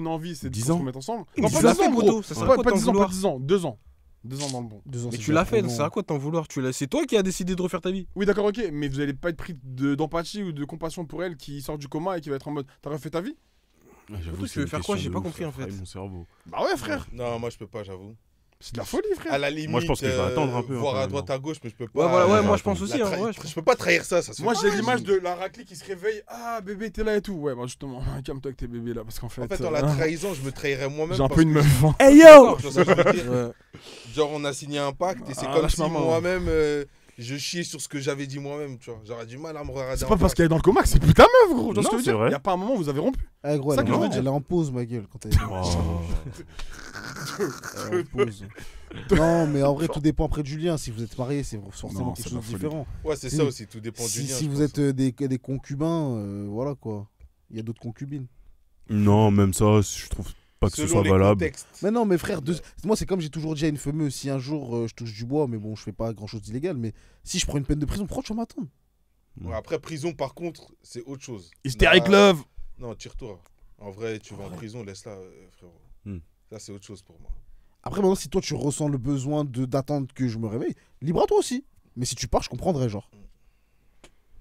envie, c'est de 10 se ans. remettre ensemble. Mais Non, tu pas l'as 10 fait, ans, poto, gros. ça sert à quoi de Pas t'en 10 ans, pas vouloir 10 ans, 2 ans. 2 ans dans le bon. 2 ans, Mais c'est tu déjà l'as fait, trop ça long. sert à quoi de t'en vouloir? C'est toi qui as décidé de refaire ta vie. Oui, d'accord, ok, mais vous allez pas être pris d'empathie ou de compassion pour elle qui sort du coma et qui va être en mode t'as refait ta vie? Ouais, j'avoue, Surtout, c'est tu veux une faire quoi? question J'ai de pas ouf, compris, ça en fait. fraye mon cerveau. Bah ouais, frère, Non, moi je peux pas, j'avoue. c'est de la folie, frère. À la limite, Moi, je pense que je vais attendre un peu, voir hein, à quand droite même. à gauche, mais je peux pas. Ouais, voilà, ouais, attends, moi je pense La aussi. hein, trahi- ouais, je peux pas trahir ça, ça se fait Moi pas. j'ai l'image de la raclée qui se réveille. Ah bébé, t'es là et tout. Ouais, bah justement, calme-toi avec tes bébés là, parce qu'en fait. En fait, dans la trahison, je me trahirais moi-même. j'ai un parce peu une que- meuf. hein. Hey Tu vois ce que je veux dire Ouais. Genre, on a signé un pacte et c'est Ah, comme lâche si ma main. moi-même, je chiais sur ce que j'avais dit moi-même, tu vois. J'aurais du mal à me regarder. C'est en pas parce face. qu'elle est dans le coma que c'est plus ta meuf, gros. Tu vois ce Non, que je veux c'est dire? vrai. Y a pas un moment où vous avez rompu. Eh, gros, C'est ça elle, que je veux elle dire. est en pause, ma gueule, quand elle est Oh. Elle est en pause. Non, mais en vrai, tout dépend après du lien. Si vous êtes mariés, c'est forcément Non, quelque c'est chose la de folie. différent. Ouais, c'est Si- ça aussi, tout dépend du Si, lien. si je vous pense. êtes des concubins, voilà quoi. Il y a d'autres concubines. Non, même ça, je trouve pas que ce Selon soit les valable. contextes. Mais non, mais frère, moi c'est comme j'ai toujours dit à une fameuse, si un jour je touche du bois, mais bon, je fais pas grand chose d'illégal, mais si je prends une peine de prison, pourquoi tu vas m'attendre? Ouais, après, prison, par contre, c'est autre chose. Hysteric Là- love. Non, tire-toi. En vrai, tu vas en prison, laisse-la, frérot. Hmm. Ça, c'est autre chose pour moi. Après, maintenant, si toi tu ressens le besoin d'attendre que je me réveille, libre à toi aussi. Mais si tu pars, je comprendrai, genre.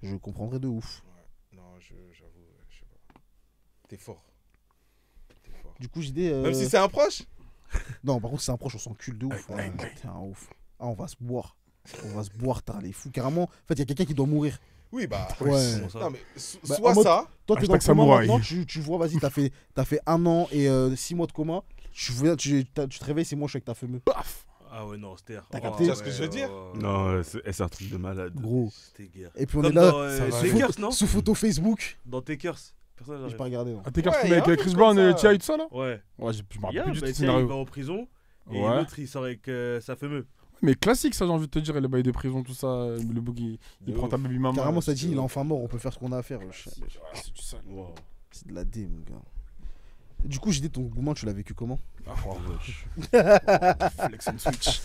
Je comprendrai de ouf. Non, j'avoue, je sais pas. T'es fort. T'es fort. Du coup, j'ai dit. Même si c'est un proche. Non, par contre, c'est un proche, on s'encule de ouf. Ouais, t'es un ouf. Ah, on va se boire. On va se boire, t'as les fous. Carrément, en fait, il y a quelqu'un qui doit mourir. Oui, bah. Ouais. Bon, ça. Non, mais Bah, soit en mode- ça. Toi, t'es dans le Hashtag coma samouraï. maintenant, tu vois, vas-y, t'as fait 1 an et 6 mois de coma. Tu te réveilles, c'est moi, je suis avec ta fameuse. Paf. Ah ouais, non, c'était. T'as Oh, capté Tu vois ce que je veux dire Non, c'est un truc de malade. Gros. C'était guerre. Et puis on Comme est là, dans, ça va. Takers, non sous photo Facebook. Dans Takers. Personne J'ai n'arrive. pas regardé, non. Ah, t'es Ouais, cartes y a avec un Chris truc Brown comme et ça. Tia et tout ça là? Ouais. Ouais, je me rappelle Yeah, plus du tout bah, du tiens, il va scénario. en prison. Et Ouais. l'autre, il sort avec sa fameuse. Mais classique ça, j'ai envie de te dire, les bails de prison, tout ça. Le bug il De prend ouf. ta baby maman. Carrément, ça dit, il est enfin mort, on peut faire ce qu'on a à faire. wesh. C'est du sale. C'est de la D, mon gars. Du coup, j'ai dit, ton gourmand, tu l'as vécu comment? Ah, Flex and switch.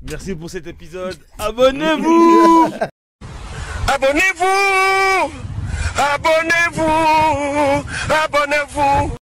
Merci pour cet épisode. Abonnez-vous. Abonnez-vous! Abonnez-vous! Abonnez-vous!